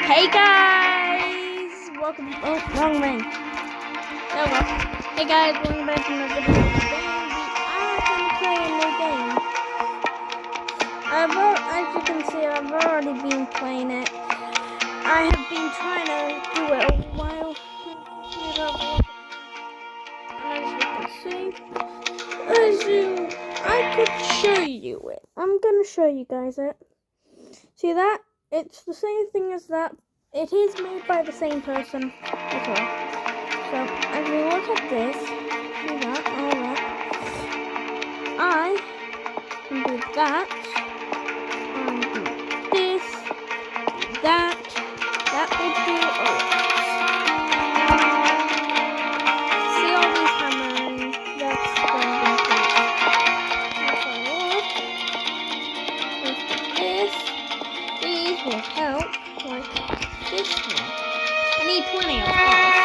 Hey guys! Welcome. Oh, wrong link. Oh well. Hey guys, welcome back to another video. Today we are going to play a new game. As you can see, I've already been playing it. I have been trying to do it a while. I could show you it. I'm going to show you guys it. See that? It's the same thing as that. It is made by the same person as well. So, as we look at this, see that, all that, I can do that, and do this, that will do all. See all these hammering, that's going to increase. These will help, like this one. I need 20 of course.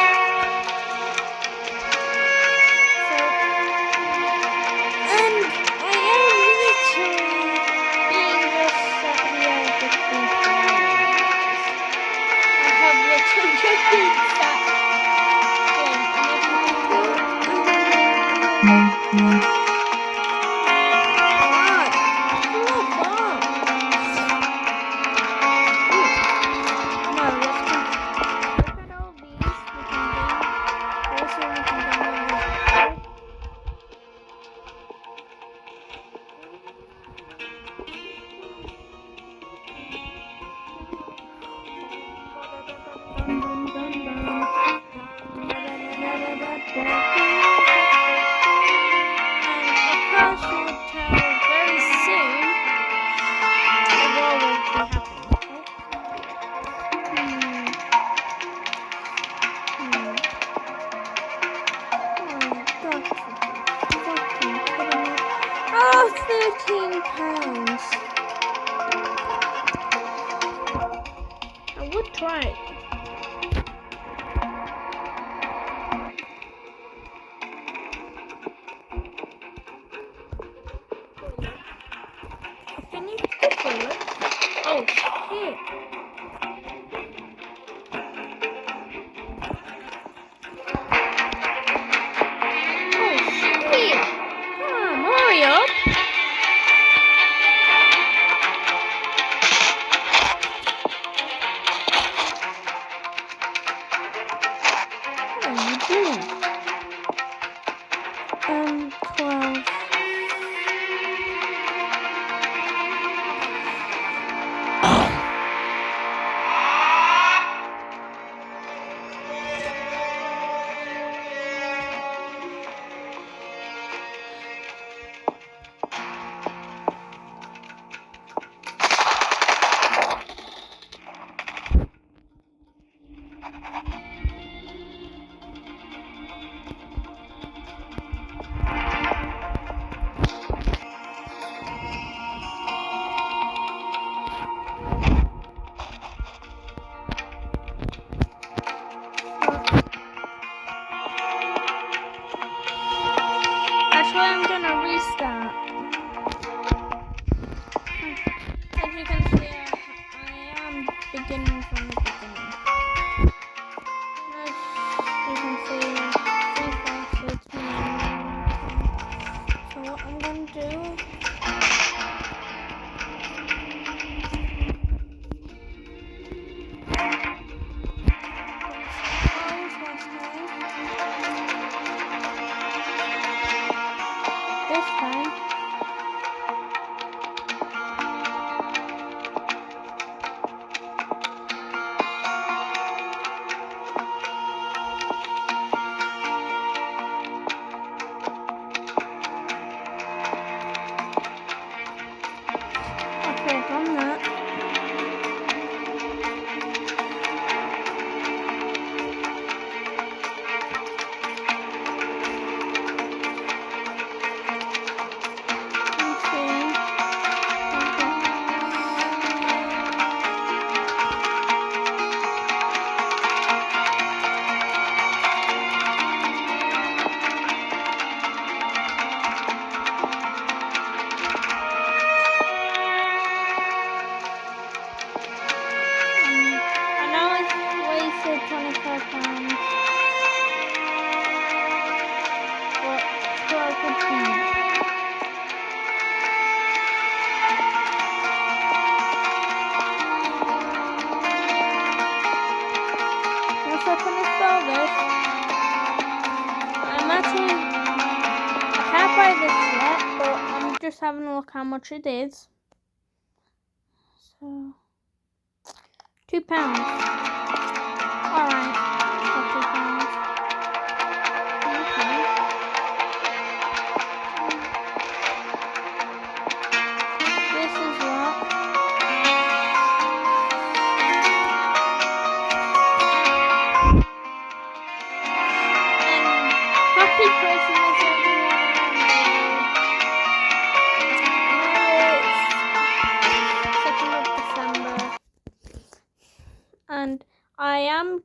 £13. I would try it. I finished the bullet. Oh shit. Oh shit. Come on, hurry up. What are you doing? 12. Actually, I'm gonna restart. As you can see, I am beginning from the beginning. As you can see, it's me. So what I'm gonna do. This time, having a look how much it is. So, £2. Alright, for £2. Okay. This is what. Happy Christmas, everyone. And I am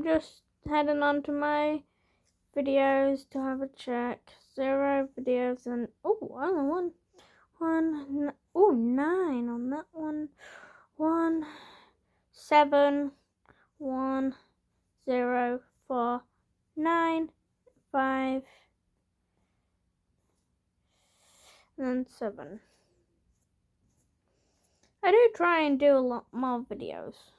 just heading on to my videos to have a check. 0 videos and only one. 9 on that one. 1 7 1 0 4 9 5 and 7. I do try and do a lot more videos.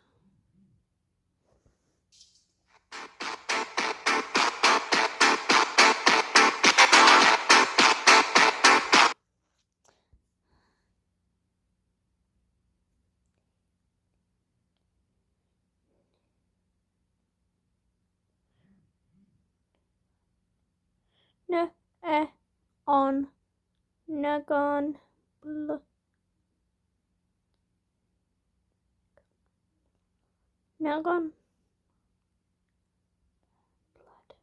On Nagon Nagon blood.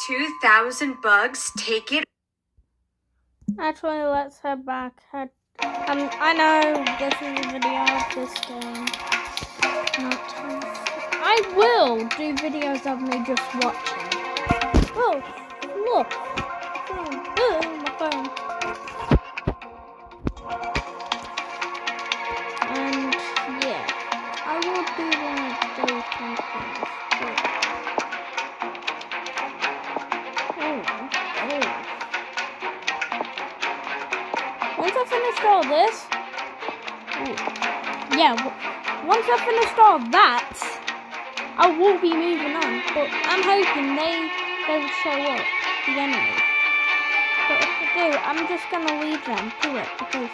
2,000 bugs, take it. Actually, let's head back. I know this is a video of this game. I will do videos of me just watching. Oh, look. My phone. And yeah, I will do like those kind of things. Once I finished all this, once I finished all that, I will be moving on. But I'm hoping they will show up, the enemy. But if they do, I'm just gonna leave them to it because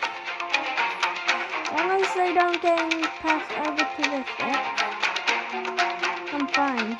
as long as they don't get passed over to this bit, I'm fine.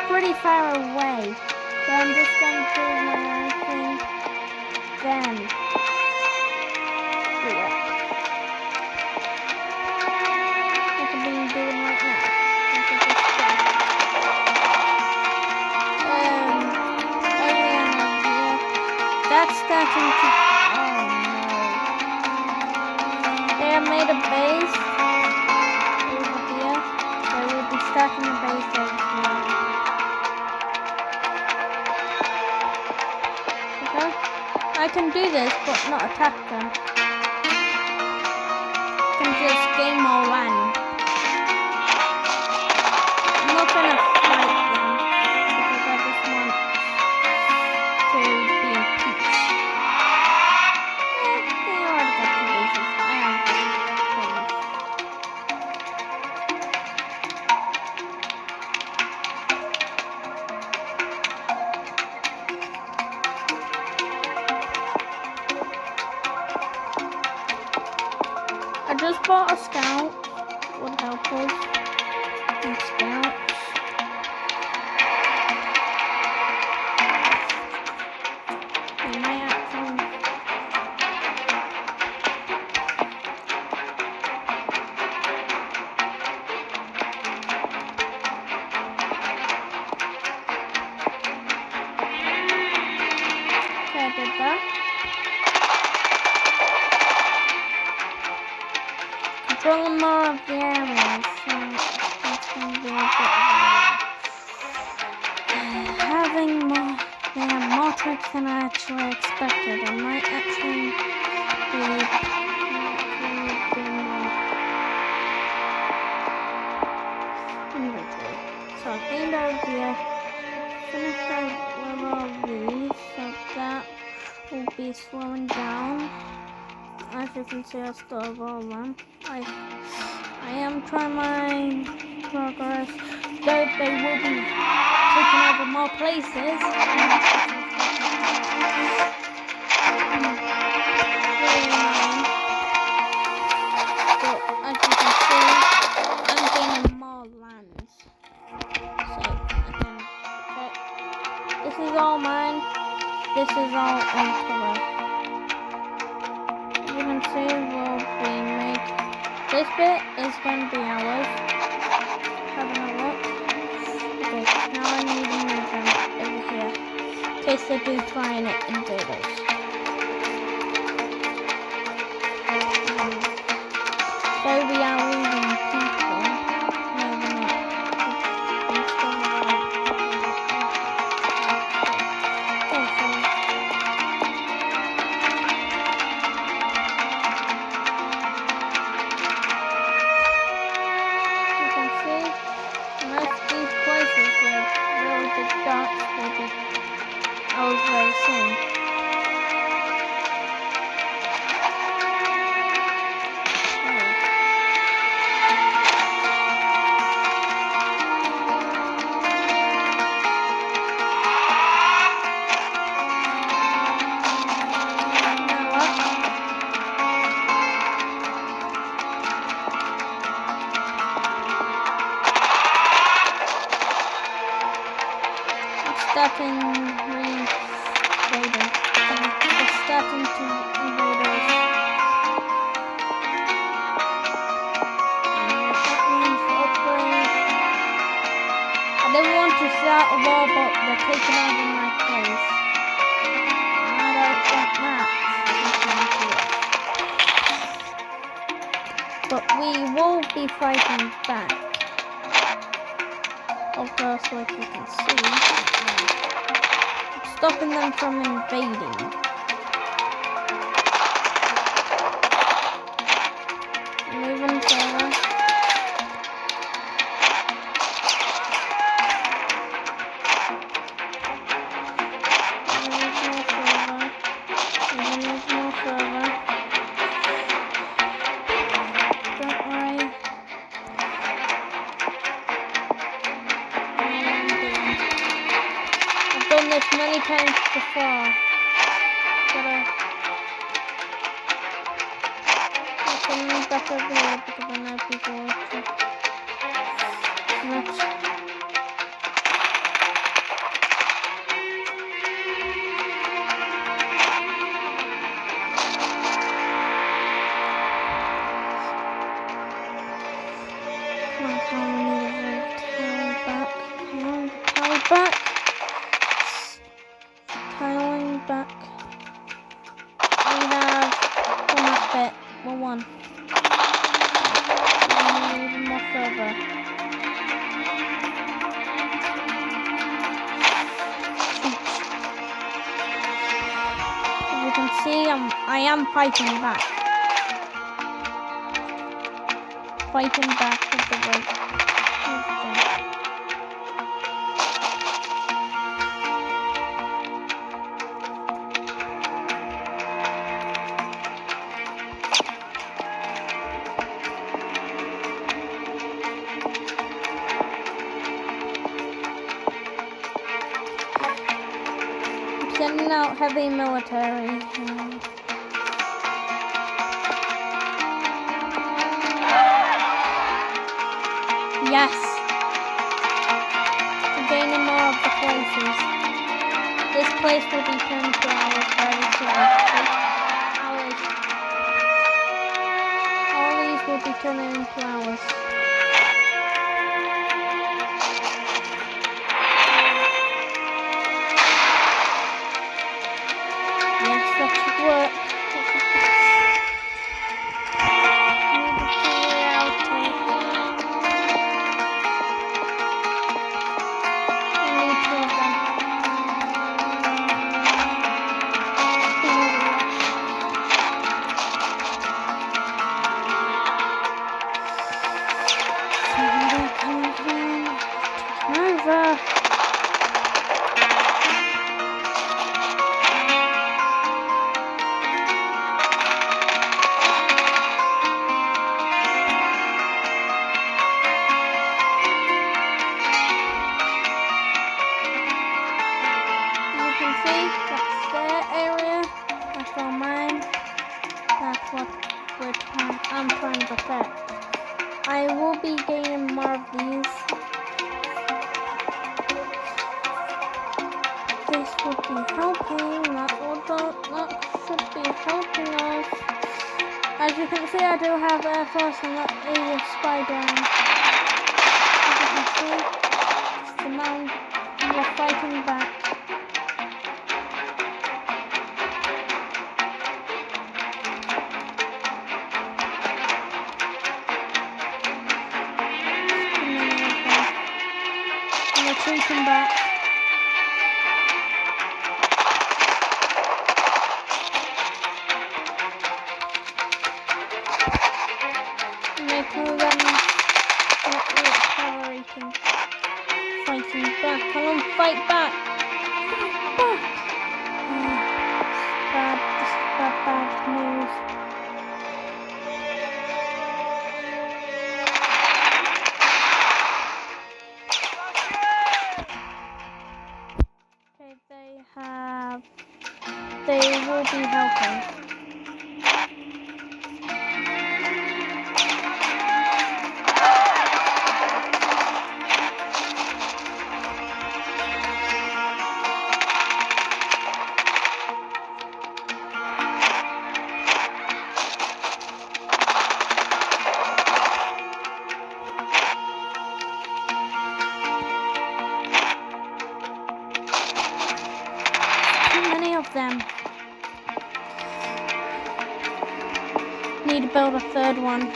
Pretty far away, so I'm just going to do my thing, then do it. Like I've been doing right now. That's starting to, oh no. They have made a base over here, so we'll be starting a base over here. I can do this, but not attack them. can just gain more land. I'm not gonna fight them because I just want to be in peace. They already got the bases. I am promise. I just bought a scout. Would help us. And scouts. We might actually. Okay, I did that. Controlling more of the areas, so it's going to be a bit of having more. They have more tricks than I actually expected. I might actually be doing more inventory. So I gained over here. Finished with all these, so that will be slowing down. As you can see, I still have all of them. I am trying my progress. Though they will be taking over more places. But as you can see, I'm gaining more lands. So I can check. This is all mine. This is all on cover. You can see we'll be making this bit is going to be ours. Having a look. Okay, now I need to move them over here in case they do try and invade us. So we are losing people. No, we're not. We're still alive. Very soon. Starting it's starting to invade us. That means upgrade. I didn't want to start a war, but they're taking over my place. I don't want that. But we will be fighting back. Of course, like you can see. Stopping them from invading. Moving further. Move more further. Don't worry. I've done this many times before. Move back over here because I know people want to. Tiling back. We have one up bit. Well, one. Even more further. As you can see, I am fighting back. fighting back with the weight. Sending out heavy military. Yes. We're gaining more of the places. This place will be turned to ours very soon. Ours. All these will be turning into ours. Yes, that should work. I'm trying to protect. I will be gaining more of these. This would be helping. That should be helping us. As you can see, I do have Air Force and that is a spy drone. As you can see, it's the man we're fighting back. Retreating back. Making them accelerating. Fighting back. Come on, fight back. Fight back. This is bad news. They will be helping. Too many of them. Need to build a third one.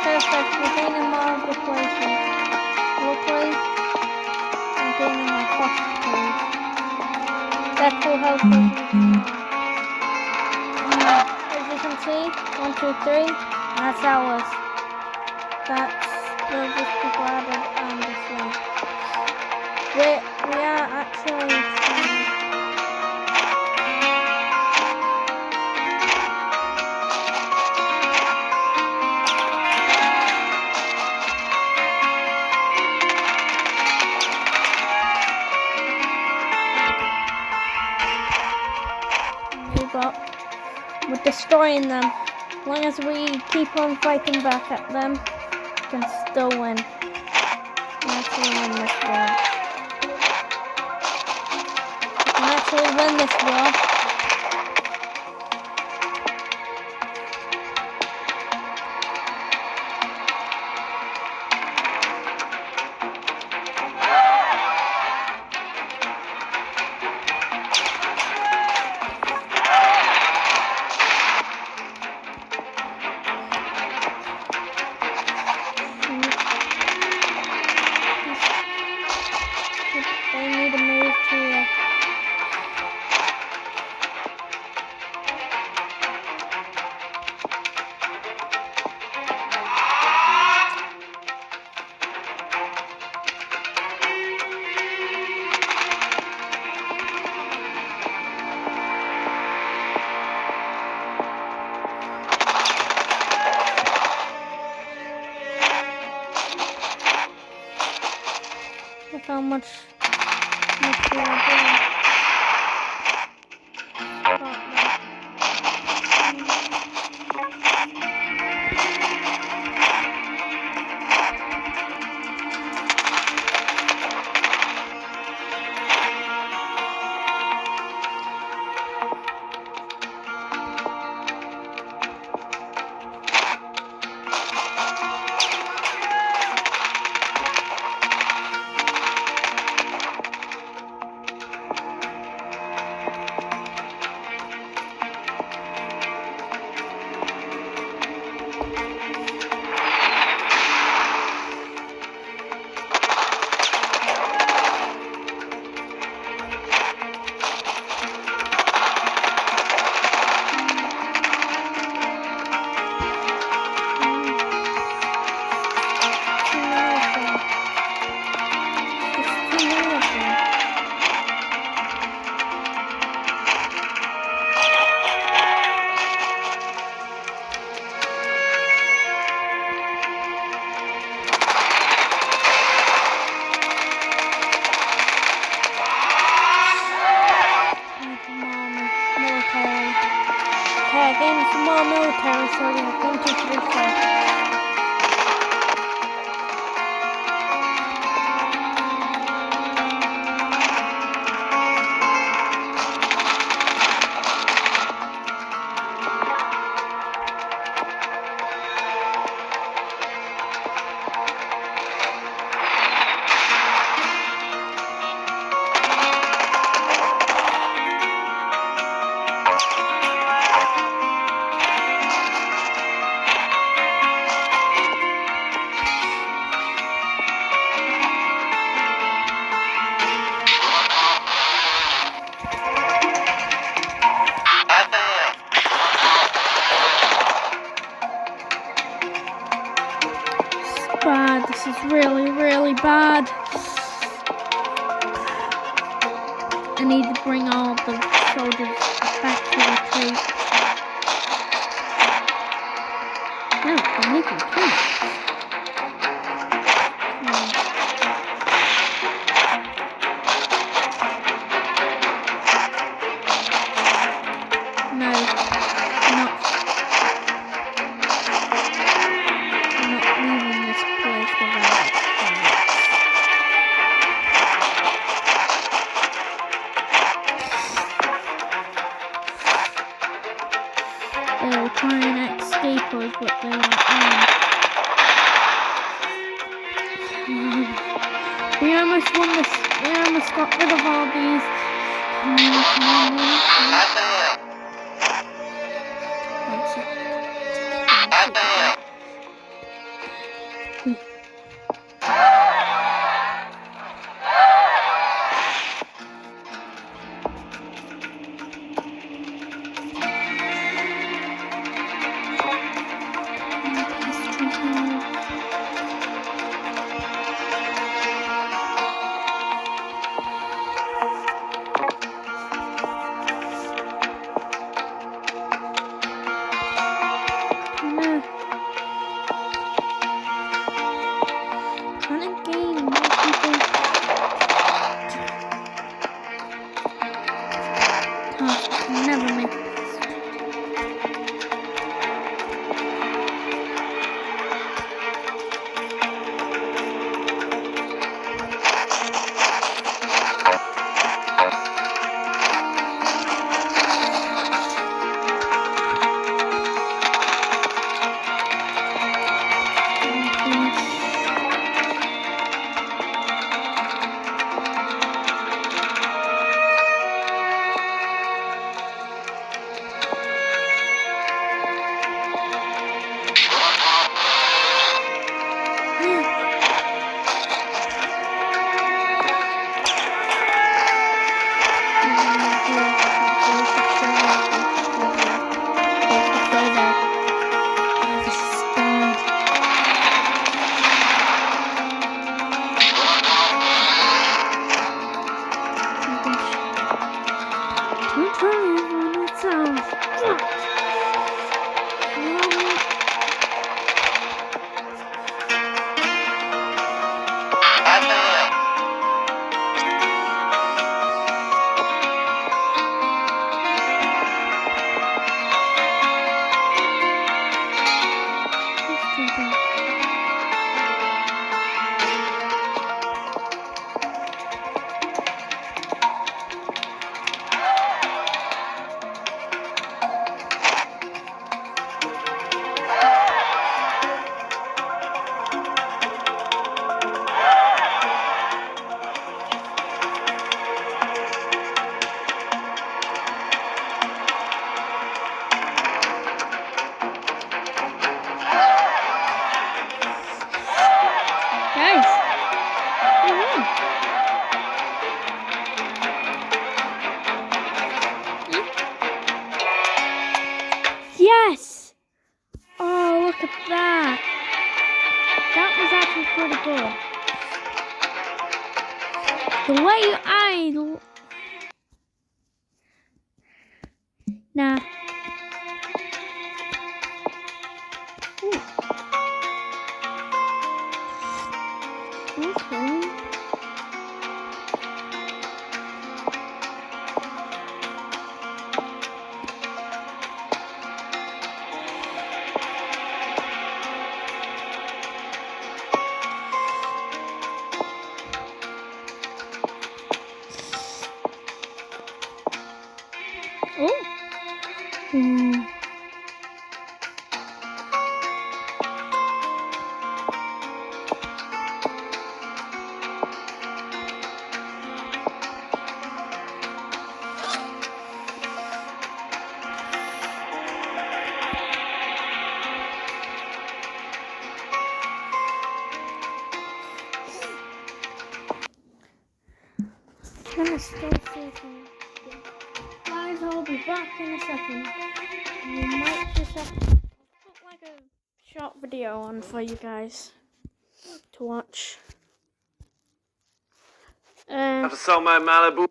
Perfect, we're gaining more of the places. Luckily, I'm gaining my hospitals. That will help us. As you can see, 1, 2, 3, that's ours. They'll just be added on this way. We are actually we're destroying them. As long as we keep on fighting back at them, we can still win. actually win this war. I can actually win this war. They need to move to look how much we are doing. Okay, again, some more military, so we have 1, 2, 3, 4. Bad. This is really, really bad. I need to bring all the soldiers back to retreat. No, they're making peace. No, not leaving this place without it. They will try and escape us, but they won't win. We almost won this. We almost got rid of all these. Come on, win. Nah. Ooh. Okay. Oh. Hmm. Gonna stay sleeping. Guys, I'll be back in a second. You might just have to put like a short video on for you guys to watch. I have to sell my Malibu.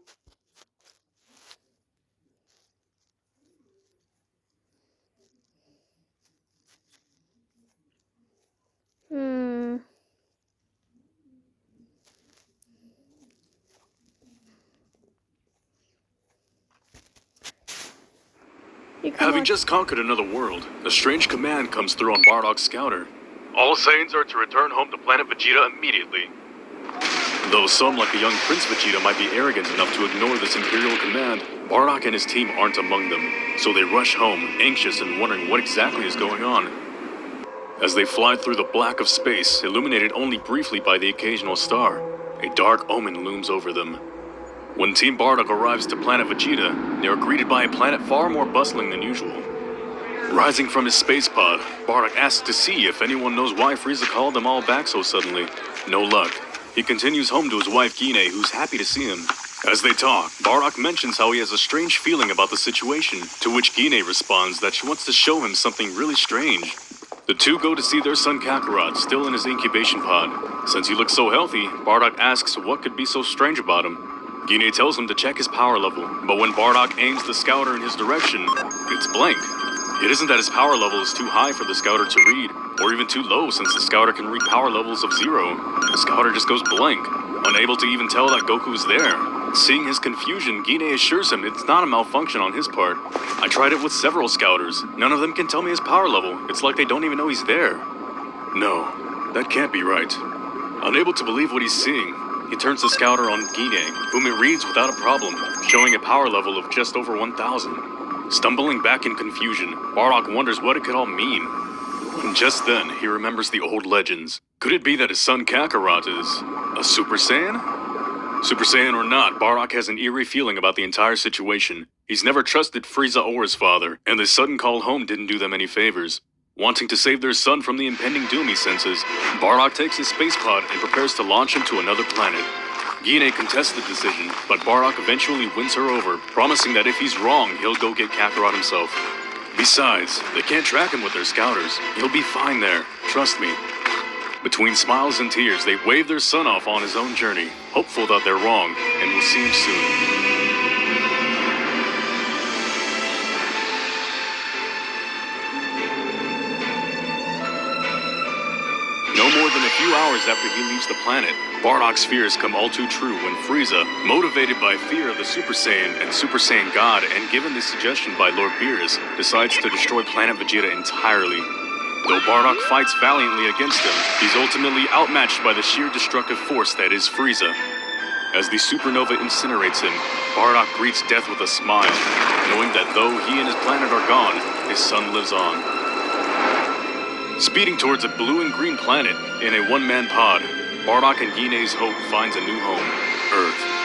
Hmm. You can Having watch. just conquered another world, a strange command comes through on Bardock's scouter. All Saiyans are to return home to planet Vegeta immediately. Though some, like the young Prince Vegeta, might be arrogant enough to ignore this Imperial command, Bardock and his team aren't among them, so they rush home, anxious and wondering what exactly is going on. As they fly through the black of space, illuminated only briefly by the occasional star, a dark omen looms over them. When Team Bardock arrives to planet Vegeta, they are greeted by a planet far more bustling than usual. Rising from his space pod, Bardock asks to see if anyone knows why Frieza called them all back so suddenly. No luck. He continues home to his wife Guinea, who's happy to see him. As they talk, Bardock mentions how he has a strange feeling about the situation, to which Guinea responds that she wants to show him something really strange. The two go to see their son Kakarot, still in his incubation pod. Since he looks so healthy, Bardock asks what could be so strange about him. Guinea tells him to check his power level, but when Bardock aims the scouter in his direction, it's blank. It isn't that his power level is too high for the scouter to read, or even too low since the scouter can read power levels of 0. The scouter just goes blank, unable to even tell that Goku is there. Seeing his confusion, Guinea assures him it's not a malfunction on his part. I tried it with several scouters. None of them can tell me his power level. It's like they don't even know he's there. No, that can't be right. Unable to believe what he's seeing, he turns the scouter on Guinea, whom it reads without a problem, showing a power level of just over 1,000. Stumbling back in confusion, Bardock wonders what it could all mean. And just then, he remembers the old legends. Could it be that his son Kakarot is a Super Saiyan? Super Saiyan or not, Bardock has an eerie feeling about the entire situation. He's never trusted Frieza or his father, and this sudden call home didn't do them any favors. Wanting to save their son from the impending doom he senses, Bardock takes his space pod and prepares to launch him to another planet. Guinea contests the decision, but Bardock eventually wins her over, promising that if he's wrong, he'll go get Kakarot himself. Besides, they can't track him with their scouters. He'll be fine there, trust me. Between smiles and tears, they wave their son off on his own journey, hopeful that they're wrong, and will see him soon. No more than a few hours after he leaves the planet, Bardock's fears come all too true when Frieza, motivated by fear of the Super Saiyan and Super Saiyan God and given the suggestion by Lord Beerus, decides to destroy planet Vegeta entirely. Though Bardock fights valiantly against him, he's ultimately outmatched by the sheer destructive force that is Frieza. As the supernova incinerates him, Bardock greets death with a smile, knowing that though he and his planet are gone, his son lives on. Speeding towards a blue and green planet in a one-man pod, Bardock and Guinea's hope finds a new home, Earth.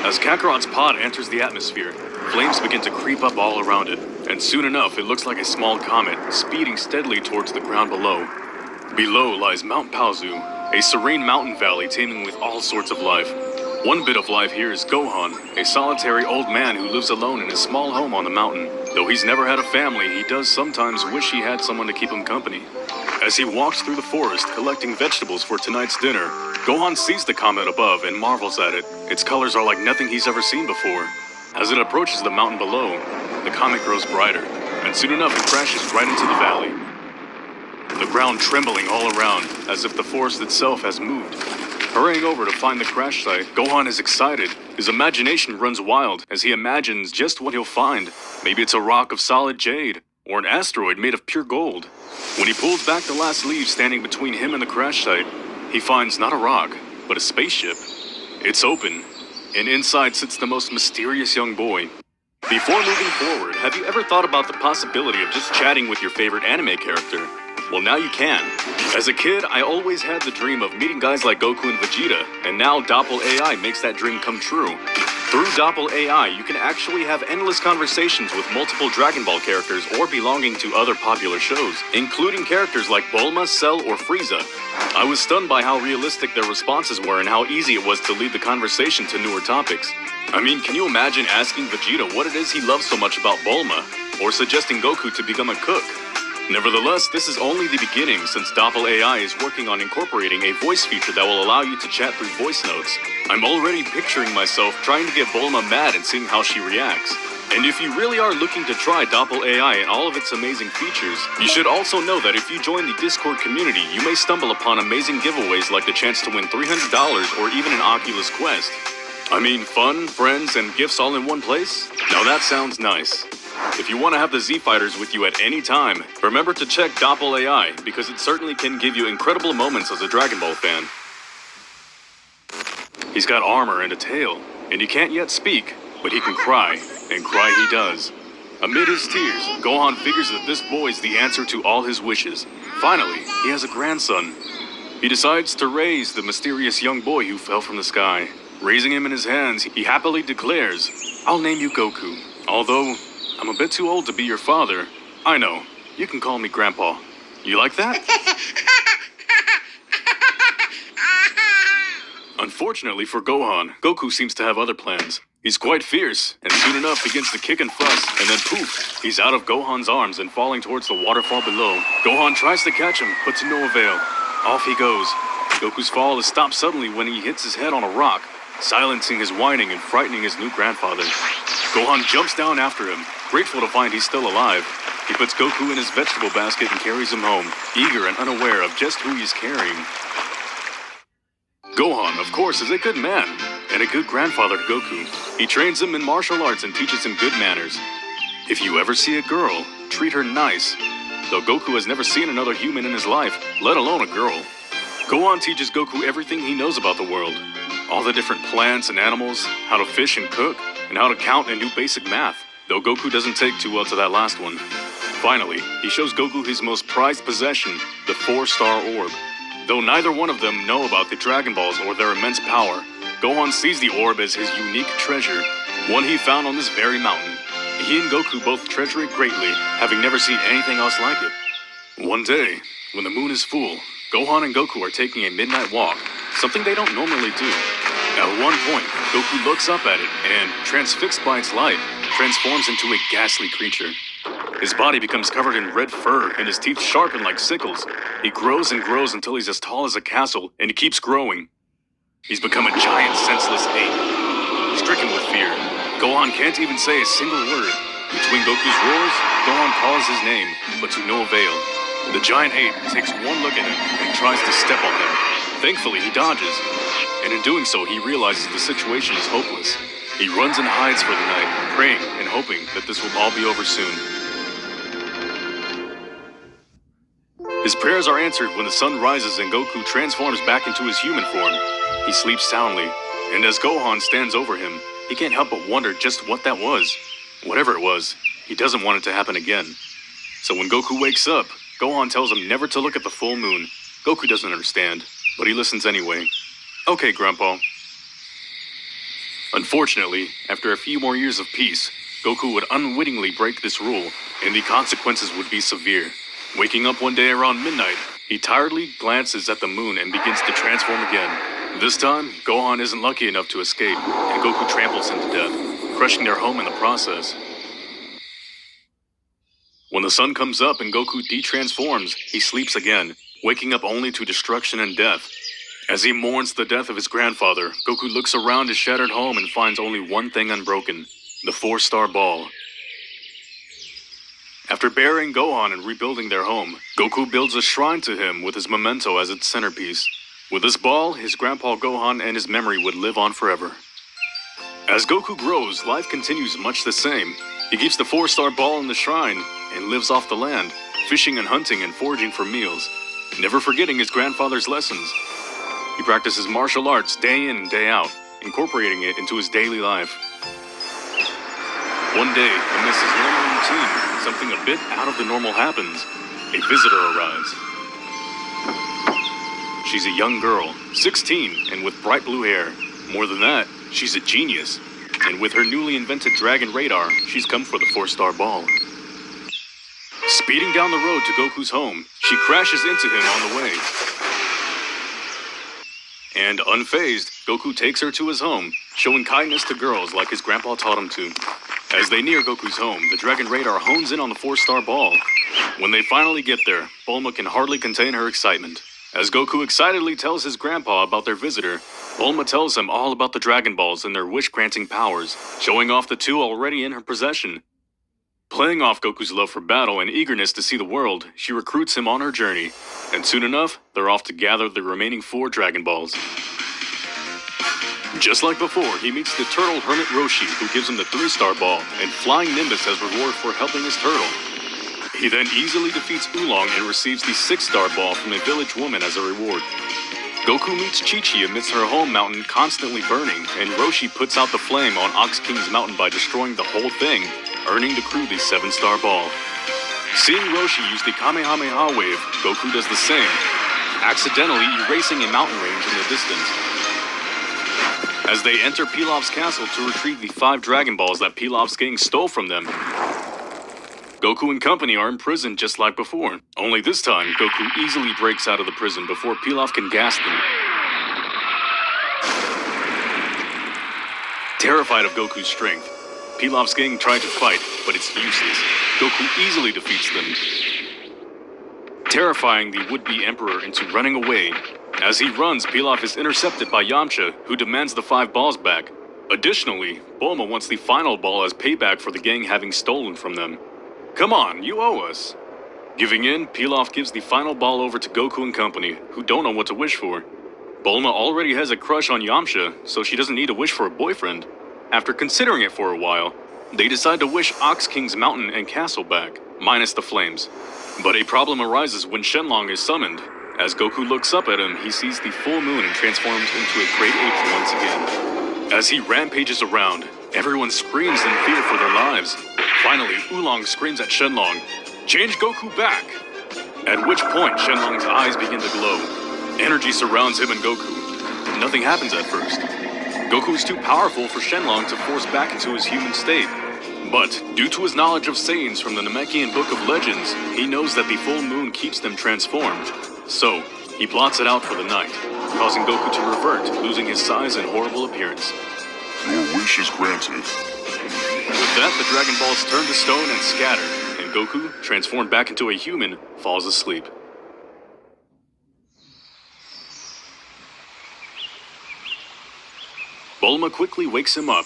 As Kakarot's pod enters the atmosphere, flames begin to creep up all around it, and soon enough it looks like a small comet, speeding steadily towards the ground below. Below lies Mount Paozu, a serene mountain valley teeming with all sorts of life. One bit of life here is Gohan, a solitary old man who lives alone in his small home on the mountain. Though he's never had a family, he does sometimes wish he had someone to keep him company. As he walks through the forest collecting vegetables for tonight's dinner, Gohan sees the comet above and marvels at it. Its colors are like nothing he's ever seen before. As it approaches the mountain below, the comet grows brighter, and soon enough it crashes right into the valley. The ground trembling all around, as if the forest itself has moved. Hurrying over to find the crash site, Gohan is excited. His imagination runs wild as he imagines just what he'll find. Maybe it's a rock of solid jade, or an asteroid made of pure gold. When he pulls back the last leaf standing between him and the crash site, he finds not a rock, but a spaceship. It's open, and inside sits the most mysterious young boy. Before moving forward, have you ever thought about the possibility of just chatting with your favorite anime character? Well, now you can. As a kid, I always had the dream of meeting guys like Goku and Vegeta, and now Doppel AI makes that dream come true. Through Doppel AI, you can actually have endless conversations with multiple Dragon Ball characters or belonging to other popular shows, including characters like Bulma, Cell, or Frieza. I was stunned by how realistic their responses were and how easy it was to lead the conversation to newer topics. I mean, can you imagine asking Vegeta what it is he loves so much about Bulma, or suggesting Goku to become a cook? Nevertheless, this is only the beginning, since Doppel AI is working on incorporating a voice feature that will allow you to chat through voice notes. I'm already picturing myself trying to get Bulma mad and seeing how she reacts. And if you really are looking to try Doppel AI and all of its amazing features, you should also know that if you join the Discord community, you may stumble upon amazing giveaways like the chance to win $300 or even an Oculus Quest. I mean, fun, friends, and gifts all in one place? Now that sounds nice. If you want to have the Z-Fighters with you at any time, remember to check Doppel AI, because it certainly can give you incredible moments as a Dragon Ball fan. He's got armor and a tail, and he can't yet speak, but he can cry, and cry he does. Amid his tears, Gohan figures that this boy is the answer to all his wishes. Finally, he has a grandson. He decides to raise the mysterious young boy who fell from the sky. Raising him in his hands, he happily declares, "I'll name you Goku. Although I'm a bit too old to be your father. I know. You can call me Grandpa. You like that?" Unfortunately for Gohan, Goku seems to have other plans. He's quite fierce, and soon enough begins to kick and fuss, and then poof, he's out of Gohan's arms and falling towards the waterfall below. Gohan tries to catch him, but to no avail. Off he goes. Goku's fall is stopped suddenly when he hits his head on a rock, silencing his whining and frightening his new grandfather. Gohan jumps down after him, grateful to find he's still alive. He puts Goku in his vegetable basket and carries him home, eager and unaware of just who he's carrying. Gohan, of course, is a good man, and a good grandfather to Goku. He trains him in martial arts and teaches him good manners. If you ever see a girl, treat her nice. Though Goku has never seen another human in his life, let alone a girl. Gohan teaches Goku everything he knows about the world. All the different plants and animals, how to fish and cook, and how to count and do basic math. Though Goku doesn't take too well to that last one. Finally, he shows Goku his most prized possession, the 4-star orb. Though neither one of them know about the Dragon Balls or their immense power, Gohan sees the orb as his unique treasure, one he found on this very mountain. He and Goku both treasure it greatly, having never seen anything else like it. One day, when the moon is full, Gohan and Goku are taking a midnight walk, something they don't normally do. At one point, Goku looks up at it and, transfixed by its light, transforms into a ghastly creature. His body becomes covered in red fur and his teeth sharpen like sickles. He grows and grows until he's as tall as a castle, and he keeps growing. He's become a giant, senseless ape. Stricken with fear, Gohan can't even say a single word. Between Goku's roars, Gohan calls his name, but to no avail. The giant ape takes one look at him and tries to step on him. Thankfully, he dodges, and in doing so, he realizes the situation is hopeless. He runs and hides for the night, praying and hoping that this will all be over soon. His prayers are answered when the sun rises and Goku transforms back into his human form. He sleeps soundly, and as Gohan stands over him, he can't help but wonder just what that was. Whatever it was, he doesn't want it to happen again. So when Goku wakes up, Gohan tells him never to look at the full moon. Goku doesn't understand, but he listens anyway. Okay, Grandpa. Unfortunately, after a few more years of peace, Goku would unwittingly break this rule, and the consequences would be severe. Waking up one day around midnight, he tiredly glances at the moon and begins to transform again. This time, Gohan isn't lucky enough to escape, and Goku tramples him to death, crushing their home in the process. When the sun comes up and Goku de-transforms, he sleeps again, waking up only to destruction and death. As he mourns the death of his grandfather, Goku looks around his shattered home and finds only one thing unbroken: the 4-star ball. After burying Gohan and rebuilding their home, Goku builds a shrine to him with his memento as its centerpiece. With this ball, his grandpa Gohan and his memory would live on forever. As Goku grows, life continues much the same. He keeps the 4-star ball in the shrine and lives off the land, fishing and hunting and foraging for meals, never forgetting his grandfather's lessons. He practices martial arts day in and day out, incorporating it into his daily life. One day, amidst his normal routine, something a bit out of the normal happens. A visitor arrives. She's a young girl, 16, and with bright blue hair. More than that, she's a genius. And with her newly invented Dragon Radar, she's come for the 4-star ball. Speeding down the road to Goku's home, she crashes into him on the way. And unfazed, Goku takes her to his home, showing kindness to girls like his grandpa taught him to. As they near Goku's home, the Dragon Radar hones in on the 4-star ball. When they finally get there, Bulma can hardly contain her excitement. As Goku excitedly tells his grandpa about their visitor, Bulma tells him all about the Dragon Balls and their wish-granting powers, showing off the 2 already in her possession. Playing off Goku's love for battle and eagerness to see the world, she recruits him on her journey, and soon enough, they're off to gather the remaining 4 Dragon Balls. Just like before, he meets the turtle hermit Roshi, who gives him the 3-star ball and Flying Nimbus as reward for helping his turtle. He then easily defeats Oolong and receives the 6-star ball from a village woman as a reward. Goku meets Chi-Chi amidst her home mountain constantly burning, and Roshi puts out the flame on Ox King's mountain by destroying the whole thing, earning the crew the 7-star ball. Seeing Roshi use the Kamehameha wave, Goku does the same, accidentally erasing a mountain range in the distance. As they enter Pilaf's castle to retrieve the 5 Dragon Balls that Pilaf's gang stole from them, Goku and company are imprisoned just like before. Only this time, Goku easily breaks out of the prison before Pilaf can gas them. Terrified of Goku's strength, Pilaf's gang tried to fight, but it's useless. Goku easily defeats them, terrifying the would-be Emperor into running away. As he runs, Pilaf is intercepted by Yamcha, who demands the 5 balls back. Additionally, Bulma wants the final ball as payback for the gang having stolen from them. Come on, you owe us. Giving in, Pilaf gives the final ball over to Goku and company, who don't know what to wish for. Bulma already has a crush on Yamcha, so she doesn't need to wish for a boyfriend. After considering it for a while, they decide to wish Ox King's mountain and castle back, minus the flames. But a problem arises when Shenlong is summoned. As Goku looks up at him, he sees the full moon and transforms into a great ape once again. As he rampages around, everyone screams in fear for their lives. Finally, Oolong screams at Shenlong, "Change Goku back!" At which point, Shenlong's eyes begin to glow. Energy surrounds him and Goku. Nothing happens at first. Goku is too powerful for Shenlong to force back into his human state. But, due to his knowledge of Saiyans from the Namekian Book of Legends, he knows that the full moon keeps them transformed. So, he blots it out for the night, causing Goku to revert, losing his size and horrible appearance. Your wish is granted. With that, the Dragon Balls turn to stone and scatter, and Goku, transformed back into a human, falls asleep. Bulma quickly wakes him up,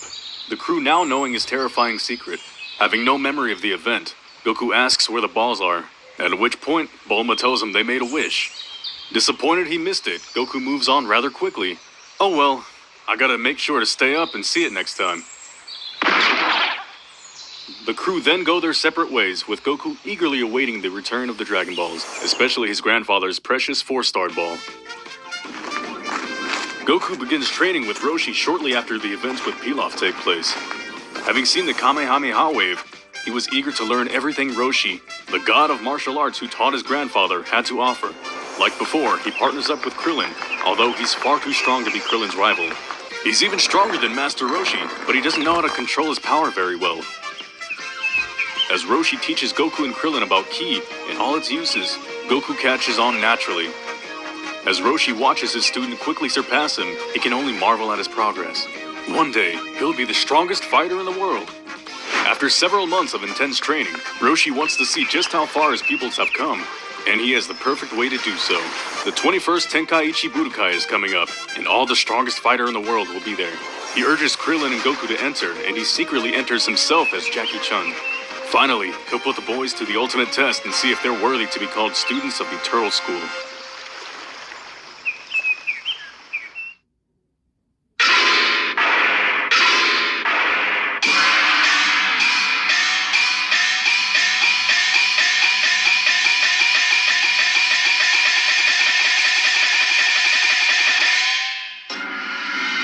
the crew now knowing his terrifying secret. Having no memory of the event, Goku asks where the balls are, at which point, Bulma tells him they made a wish. Disappointed he missed it, Goku moves on rather quickly. Oh well, I gotta make sure to stay up and see it next time. The crew then go their separate ways, with Goku eagerly awaiting the return of the Dragon Balls, especially his grandfather's precious 4-star ball. Goku begins training with Roshi shortly after the events with Pilaf take place. Having seen the Kamehameha wave, he was eager to learn everything Roshi, the god of martial arts who taught his grandfather, had to offer. Like before, he partners up with Krillin, although he's far too strong to be Krillin's rival. He's even stronger than Master Roshi, but he doesn't know how to control his power very well. As Roshi teaches Goku and Krillin about Ki and all its uses, Goku catches on naturally. As Roshi watches his student quickly surpass him, he can only marvel at his progress. One day, he'll be the strongest fighter in the world. After several months of intense training, Roshi wants to see just how far his pupils have come, and he has the perfect way to do so. The 21st Tenkaichi Budokai is coming up, and all the strongest fighter in the world will be there. He urges Krillin and Goku to enter, and he secretly enters himself as Jackie Chun. Finally, he'll put the boys to the ultimate test and see if they're worthy to be called students of the Turtle School.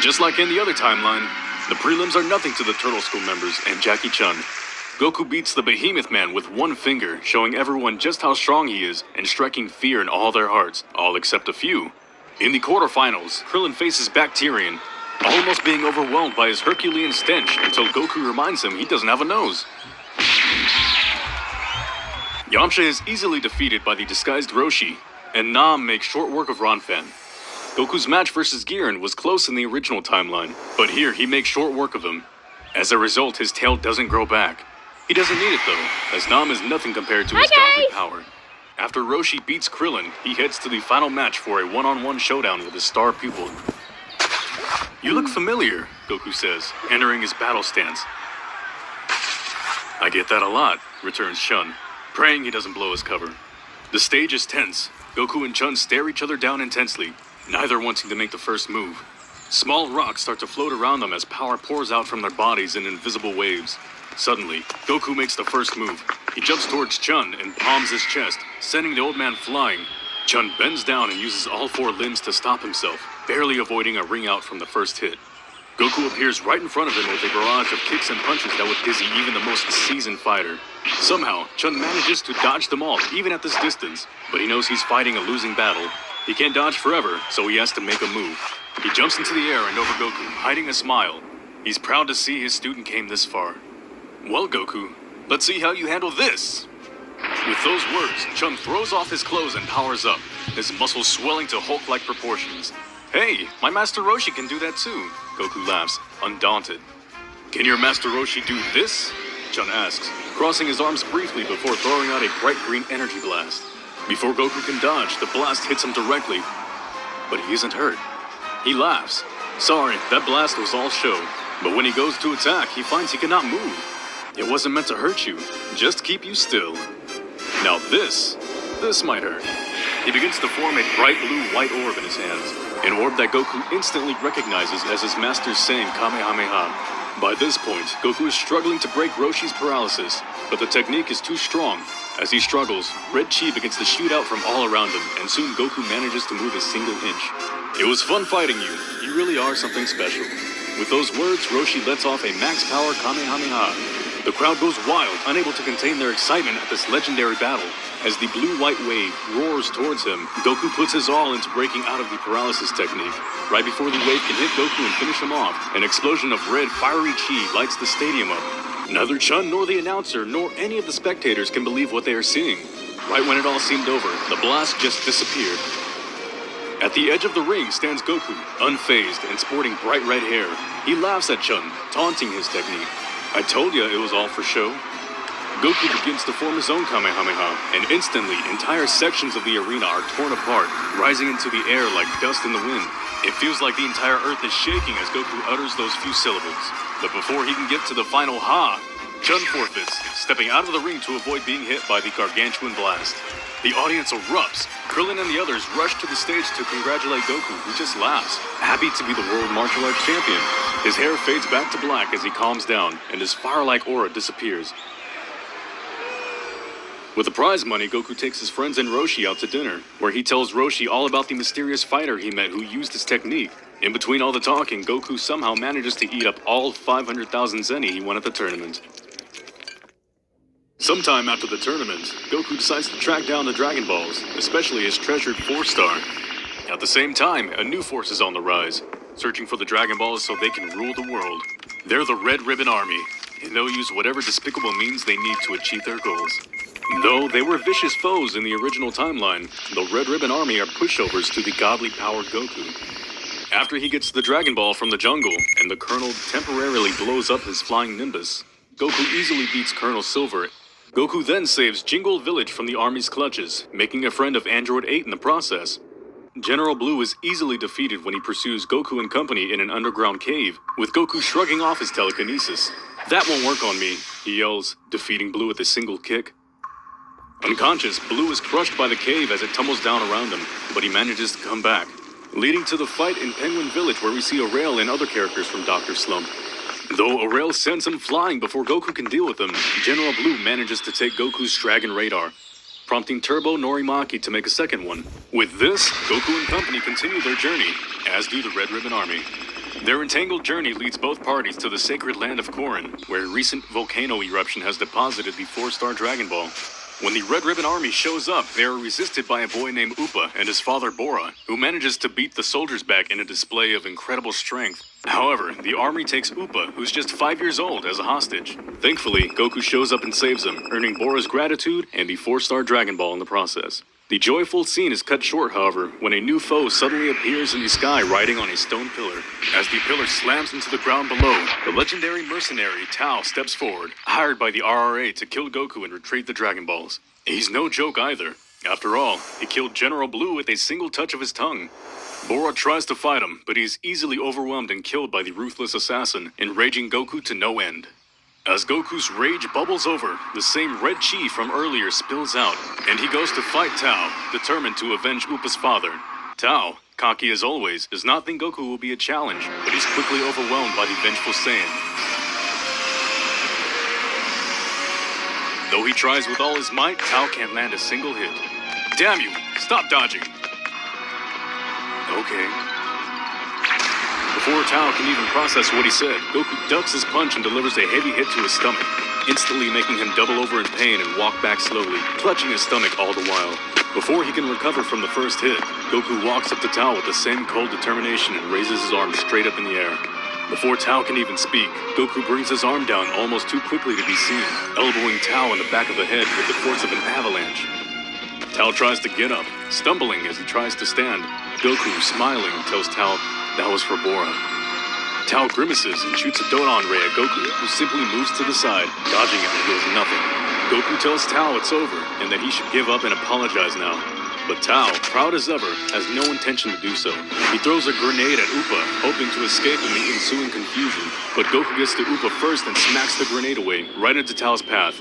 Just like in the other timeline, the prelims are nothing to the Turtle School members and Jackie Chun. Goku beats the Behemoth Man with one finger, showing everyone just how strong he is and striking fear in all their hearts, all except a few. In the quarterfinals, Krillin faces Bacterian, almost being overwhelmed by his Herculean stench until Goku reminds him he doesn't have a nose. Yamcha is easily defeated by the disguised Roshi, and Nam makes short work of Ronfen. Goku's match versus Giran was close in the original timeline, but here he makes short work of him. As a result, his tail doesn't grow back. He doesn't need it though, as Nam is nothing compared to his godly power. After Roshi beats Krillin, he heads to the final match for a one-on-one showdown with his star pupil. "You look familiar," Goku says, entering his battle stance. "I get that a lot," returns Chun, praying he doesn't blow his cover. The stage is tense. Goku and Chun stare each other down intensely, neither wanting to make the first move. Small rocks start to float around them as power pours out from their bodies in invisible waves. Suddenly, Goku makes the first move. He jumps towards Chun and palms his chest, sending the old man flying. Chun bends down and uses all four limbs to stop himself, barely avoiding a ring out from the first hit. Goku appears right in front of him with a barrage of kicks and punches that would dizzy even the most seasoned fighter. Somehow, Chun manages to dodge them all, even at this distance, but he knows he's fighting a losing battle. He can't dodge forever, so he has to make a move. He jumps into the air and over Goku, hiding a smile. He's proud to see his student came this far. "Well, Goku, let's see how you handle this." With those words, Chun throws off his clothes and powers up, his muscles swelling to Hulk-like proportions. "Hey, my Master Roshi can do that too," Goku laughs, undaunted. "Can your Master Roshi do this?" Chun asks, crossing his arms briefly before throwing out a bright green energy blast. Before Goku can dodge, the blast hits him directly, but he isn't hurt. He laughs. "Sorry, that blast was all show, but when he goes to attack, he finds he cannot move. It wasn't meant to hurt you, just keep you still. Now this might hurt." He begins to form a bright blue-white orb in his hands, an orb that Goku instantly recognizes as his master's saying Kamehameha. By this point, Goku is struggling to break Roshi's paralysis, but the technique is too strong. As he struggles, red chi begins to shoot out from all around him, and soon Goku manages to move a single inch. "It was fun fighting you. You really are something special." With those words, Roshi lets off a max-power Kamehameha. The crowd goes wild, unable to contain their excitement at this legendary battle. As the blue-white wave roars towards him, Goku puts his all into breaking out of the paralysis technique. Right before the wave can hit Goku and finish him off, an explosion of red, fiery chi lights the stadium up. Neither Chun nor the announcer nor any of the spectators can believe what they are seeing. Right when it all seemed over, the blast just disappeared. At the edge of the ring stands Goku, unfazed and sporting bright red hair. He laughs at Chun, taunting his technique. "I told you it was all for show." Goku begins to form his own Kamehameha, and instantly, entire sections of the arena are torn apart, rising into the air like dust in the wind. It feels like the entire earth is shaking as Goku utters those few syllables. But before he can get to the final Ha, Chun forfeits, stepping out of the ring to avoid being hit by the gargantuan blast. The audience erupts. Krillin and the others rush to the stage to congratulate Goku, who just laughs, happy to be the world martial arts champion. His hair fades back to black as he calms down, and his fire-like aura disappears. With the prize money, Goku takes his friends and Roshi out to dinner, where he tells Roshi all about the mysterious fighter he met who used his technique. In between all the talking, Goku somehow manages to eat up all 500,000 zeni he won at the tournament. Sometime after the tournament, Goku decides to track down the Dragon Balls, especially his treasured 4-star. At the same time, a new force is on the rise, searching for the Dragon Balls so they can rule the world. They're the Red Ribbon Army, and they'll use whatever despicable means they need to achieve their goals. Though they were vicious foes in the original timeline, the Red Ribbon Army are pushovers to the godly powered Goku. After he gets the Dragon Ball from the jungle, and the Colonel temporarily blows up his flying Nimbus, Goku easily beats Colonel Silver. Goku then saves Jingle Village from the army's clutches, making a friend of Android 8 in the process. General Blue is easily defeated when he pursues Goku and company in an underground cave, with Goku shrugging off his telekinesis. "That won't work on me," he yells, defeating Blue with a single kick. Unconscious, Blue is crushed by the cave as it tumbles down around him, but he manages to come back, leading to the fight in Penguin Village where we see Arail and other characters from Dr. Slump. Though Arail sends him flying before Goku can deal with him, General Blue manages to take Goku's Dragon Radar, prompting Turbo Norimaki to make a second one. With this, Goku and company continue their journey, as do the Red Ribbon Army. Their entangled journey leads both parties to the sacred land of Korin, where a recent volcano eruption has deposited the 4-star Dragon Ball. When the Red Ribbon Army shows up, they are resisted by a boy named Upa and his father Bora, who manages to beat the soldiers back in a display of incredible strength. However, the army takes Upa, who's just 5 years old, as a hostage. Thankfully, Goku shows up and saves him, earning Bora's gratitude and the 4-star Dragon Ball in the process. The joyful scene is cut short, however, when a new foe suddenly appears in the sky riding on a stone pillar. As the pillar slams into the ground below, the legendary mercenary Tao steps forward, hired by the RRA to kill Goku and retrieve the Dragon Balls. He's no joke either. After all, he killed General Blue with a single touch of his tongue. Bora tries to fight him, but he is easily overwhelmed and killed by the ruthless assassin, enraging Goku to no end. As Goku's rage bubbles over, the same red chi from earlier spills out, and he goes to fight Tao, determined to avenge Upa's father. Tao, cocky as always, does not think Goku will be a challenge, but he's quickly overwhelmed by the vengeful Saiyan. Though he tries with all his might, Tao can't land a single hit. "Damn you! Stop dodging!" Okay. Before Tao can even process what he said, Goku ducks his punch and delivers a heavy hit to his stomach, instantly making him double over in pain and walk back slowly, clutching his stomach all the while. Before he can recover from the first hit, Goku walks up to Tao with the same cold determination and raises his arm straight up in the air. Before Tao can even speak, Goku brings his arm down almost too quickly to be seen, elbowing Tao in the back of the head with the force of an avalanche. Tao tries to get up, stumbling as he tries to stand. Goku, smiling, tells Tao that was for Bora. Tao grimaces and shoots a Dodon Ray at Goku, who simply moves to the side, dodging it like it was nothing. Goku tells Tao it's over, and that he should give up and apologize now. But Tao, proud as ever, has no intention to do so. He throws a grenade at Upa, hoping to escape in the ensuing confusion. But Goku gets to Upa first and smacks the grenade away, right into Tao's path.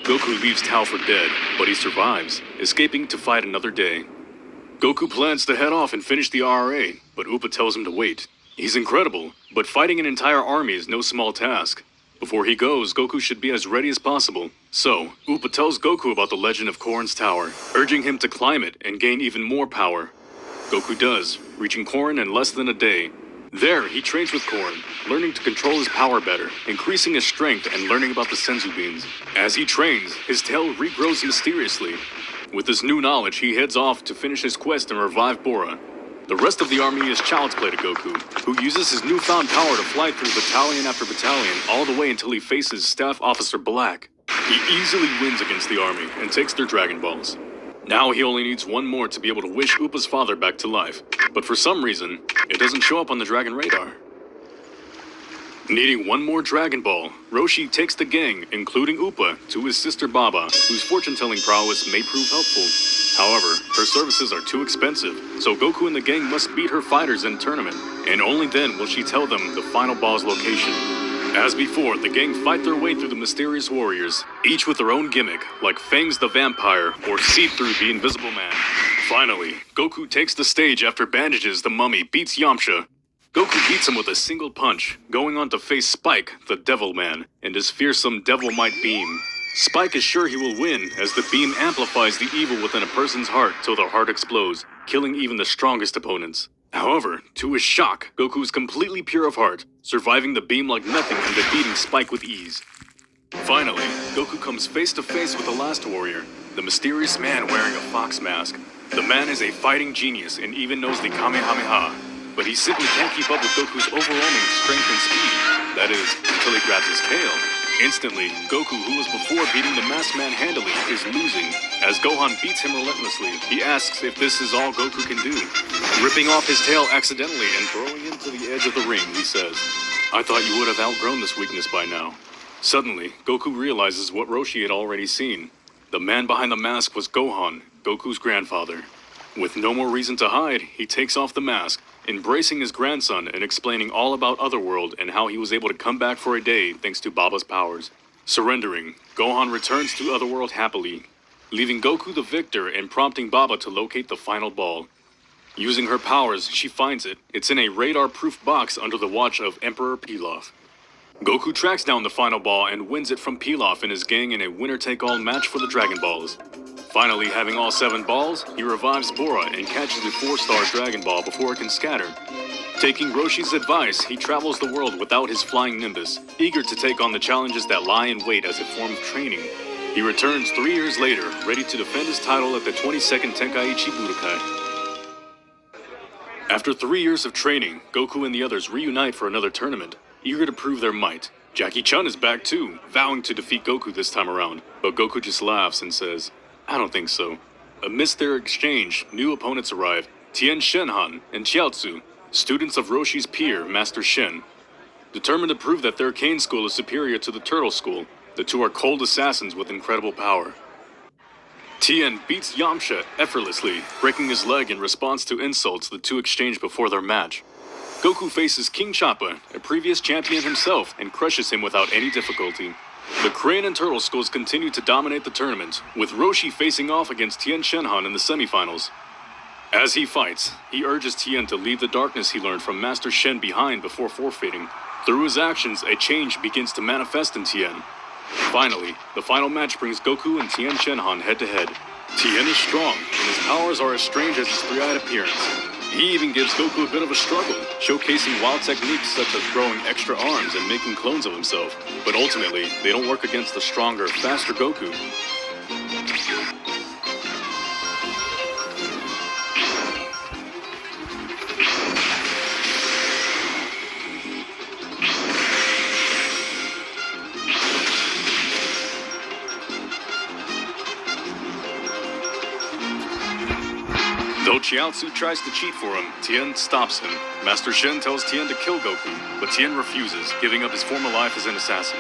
Goku leaves Tao for dead, but he survives, escaping to fight another day. Goku plans to head off and finish the RRA, but Upa tells him to wait. He's incredible, but fighting an entire army is no small task. Before he goes, Goku should be as ready as possible. So, Upa tells Goku about the legend of Korin's Tower, urging him to climb it and gain even more power. Goku does, reaching Korin in less than a day. There, he trains with Korin, learning to control his power better, increasing his strength and learning about the Senzu Beans. As he trains, his tail regrows mysteriously. With this new knowledge, he heads off to finish his quest and revive Bora. The rest of the army is child's play to Goku, who uses his newfound power to fly through battalion after battalion all the way until he faces Staff Officer Black. He easily wins against the army and takes their Dragon Balls. Now he only needs one more to be able to wish Upa's father back to life, but for some reason, it doesn't show up on the Dragon Radar. Needing one more Dragon Ball, Roshi takes the gang, including Upa, to his sister Baba, whose fortune-telling prowess may prove helpful. However, her services are too expensive, so Goku and the gang must beat her fighters in tournament, and only then will she tell them the final ball's location. As before, the gang fight their way through the mysterious warriors, each with their own gimmick, like Fangs the Vampire or See-Through the Invisible Man. Finally, Goku takes the stage after Bandages the Mummy beats Yamcha. Goku beats him with a single punch, going on to face Spike, the Devil Man, and his fearsome Devil Might Beam. Spike is sure he will win, as the beam amplifies the evil within a person's heart till their heart explodes, killing even the strongest opponents. However, to his shock, Goku is completely pure of heart, surviving the beam like nothing and defeating Spike with ease. Finally, Goku comes face to face with the last warrior, the mysterious man wearing a fox mask. The man is a fighting genius and even knows the Kamehameha, but he simply can't keep up with Goku's overwhelming strength and speed. That is, until he grabs his tail. Instantly, Goku, who was before beating the Masked Man handily, is losing. As Gohan beats him relentlessly, he asks if this is all Goku can do. Ripping off his tail accidentally and throwing him to the edge of the ring, he says, "I thought you would have outgrown this weakness by now." Suddenly, Goku realizes what Roshi had already seen. The man behind the mask was Gohan, Goku's grandfather. With no more reason to hide, he takes off the mask, embracing his grandson and explaining all about Otherworld and how he was able to come back for a day thanks to Baba's powers. Surrendering, Gohan returns to Otherworld happily, leaving Goku the victor and prompting Baba to locate the final ball. Using her powers, she finds it. It's in a radar-proof box under the watch of Emperor Pilaf. Goku tracks down the final ball and wins it from Pilaf and his gang in a winner-take-all match for the Dragon Balls. Finally, having all 7 balls, he revives Bora and catches the 4-star Dragon Ball before it can scatter. Taking Roshi's advice, he travels the world without his flying Nimbus, eager to take on the challenges that lie in wait as a form of training. He returns 3 years later, ready to defend his title at the 22nd Tenkaichi Budokai. After 3 years of training, Goku and the others reunite for another tournament, eager to prove their might. Jackie Chun is back too, vowing to defeat Goku this time around, but Goku just laughs and says, "I don't think so." Amidst their exchange, new opponents arrive, Tien Shenhan and Chiaotzu, students of Roshi's peer, Master Shen. Determined to prove that their Kane school is superior to the Turtle School, the two are cold assassins with incredible power. Tien beats Yamcha effortlessly, breaking his leg in response to insults the two exchange before their match. Goku faces King Choppa, a previous champion himself, and crushes him without any difficulty. The Crane and Turtle schools continue to dominate the tournament, with Roshi facing off against Tien Shenhan in the semifinals. As he fights, he urges Tien to leave the darkness he learned from Master Shen behind before forfeiting. Through his actions, a change begins to manifest in Tien. Finally, the final match brings Goku and Tien Shenhan head-to-head. Tien is strong, and his powers are as strange as his three-eyed appearance. He even gives Goku a bit of a struggle, showcasing wild techniques such as growing extra arms and making clones of himself. But ultimately, they don't work against the stronger, faster Goku. Though Chiaotzu tries to cheat for him, Tien stops him. Master Shen tells Tien to kill Goku, but Tien refuses, giving up his former life as an assassin.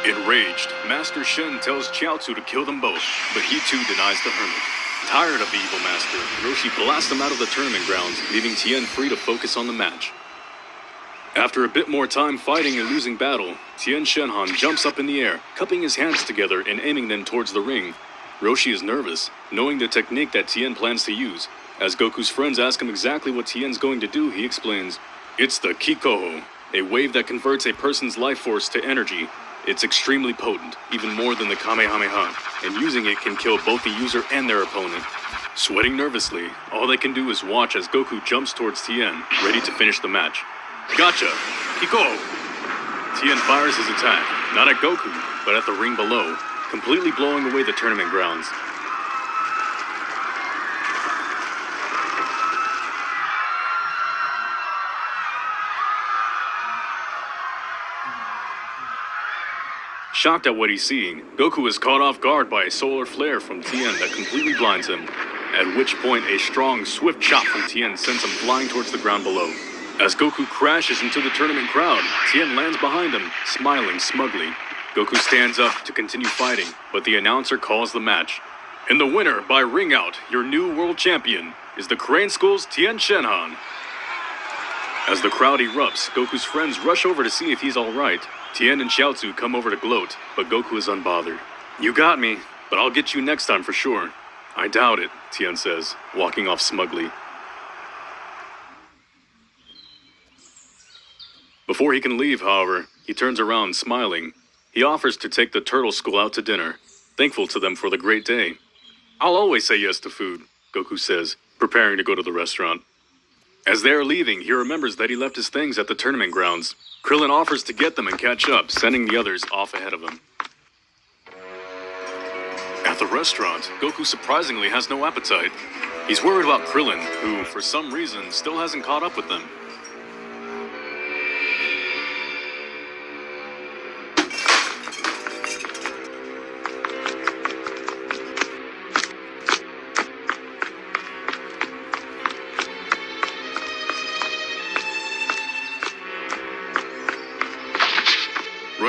Enraged, Master Shen tells Chiaotzu to kill them both, but he too denies the hermit. Tired of the evil master, Roshi blasts him out of the tournament grounds, leaving Tien free to focus on the match. After a bit more time fighting and losing battle, Tien Shenhan jumps up in the air, cupping his hands together and aiming them towards the ring. Roshi is nervous, knowing the technique that Tien plans to use. As Goku's friends ask him exactly what Tien's going to do, he explains, "It's the Kikoho, a wave that converts a person's life force to energy. It's extremely potent, even more than the Kamehameha, and using it can kill both the user and their opponent." Sweating nervously, all they can do is watch as Goku jumps towards Tien, ready to finish the match. "Gotcha! Kikoho!" Tien fires his attack, not at Goku, but at the ring below, completely blowing away the tournament grounds. Shocked at what he's seeing, Goku is caught off guard by a solar flare from Tien that completely blinds him, at which point a strong, swift chop from Tien sends him flying towards the ground below. As Goku crashes into the tournament crowd, Tien lands behind him, smiling smugly. Goku stands up to continue fighting, but the announcer calls the match. And the winner by ring out, your new world champion, is the Crane School's Tien Shenhan. As the crowd erupts, Goku's friends rush over to see if he's alright. Tien and Chiaotzu come over to gloat, but Goku is unbothered. "You got me, but I'll get you next time for sure." "I doubt it," Tien says, walking off smugly. Before he can leave, however, he turns around smiling. He offers to take the Turtle School out to dinner, thankful to them for the great day. "I'll always say yes to food," Goku says, preparing to go to the restaurant. As they are leaving, he remembers that he left his things at the tournament grounds. Krillin offers to get them and catch up, sending the others off ahead of him. At the restaurant, Goku surprisingly has no appetite. He's worried about Krillin, who, for some reason, still hasn't caught up with them.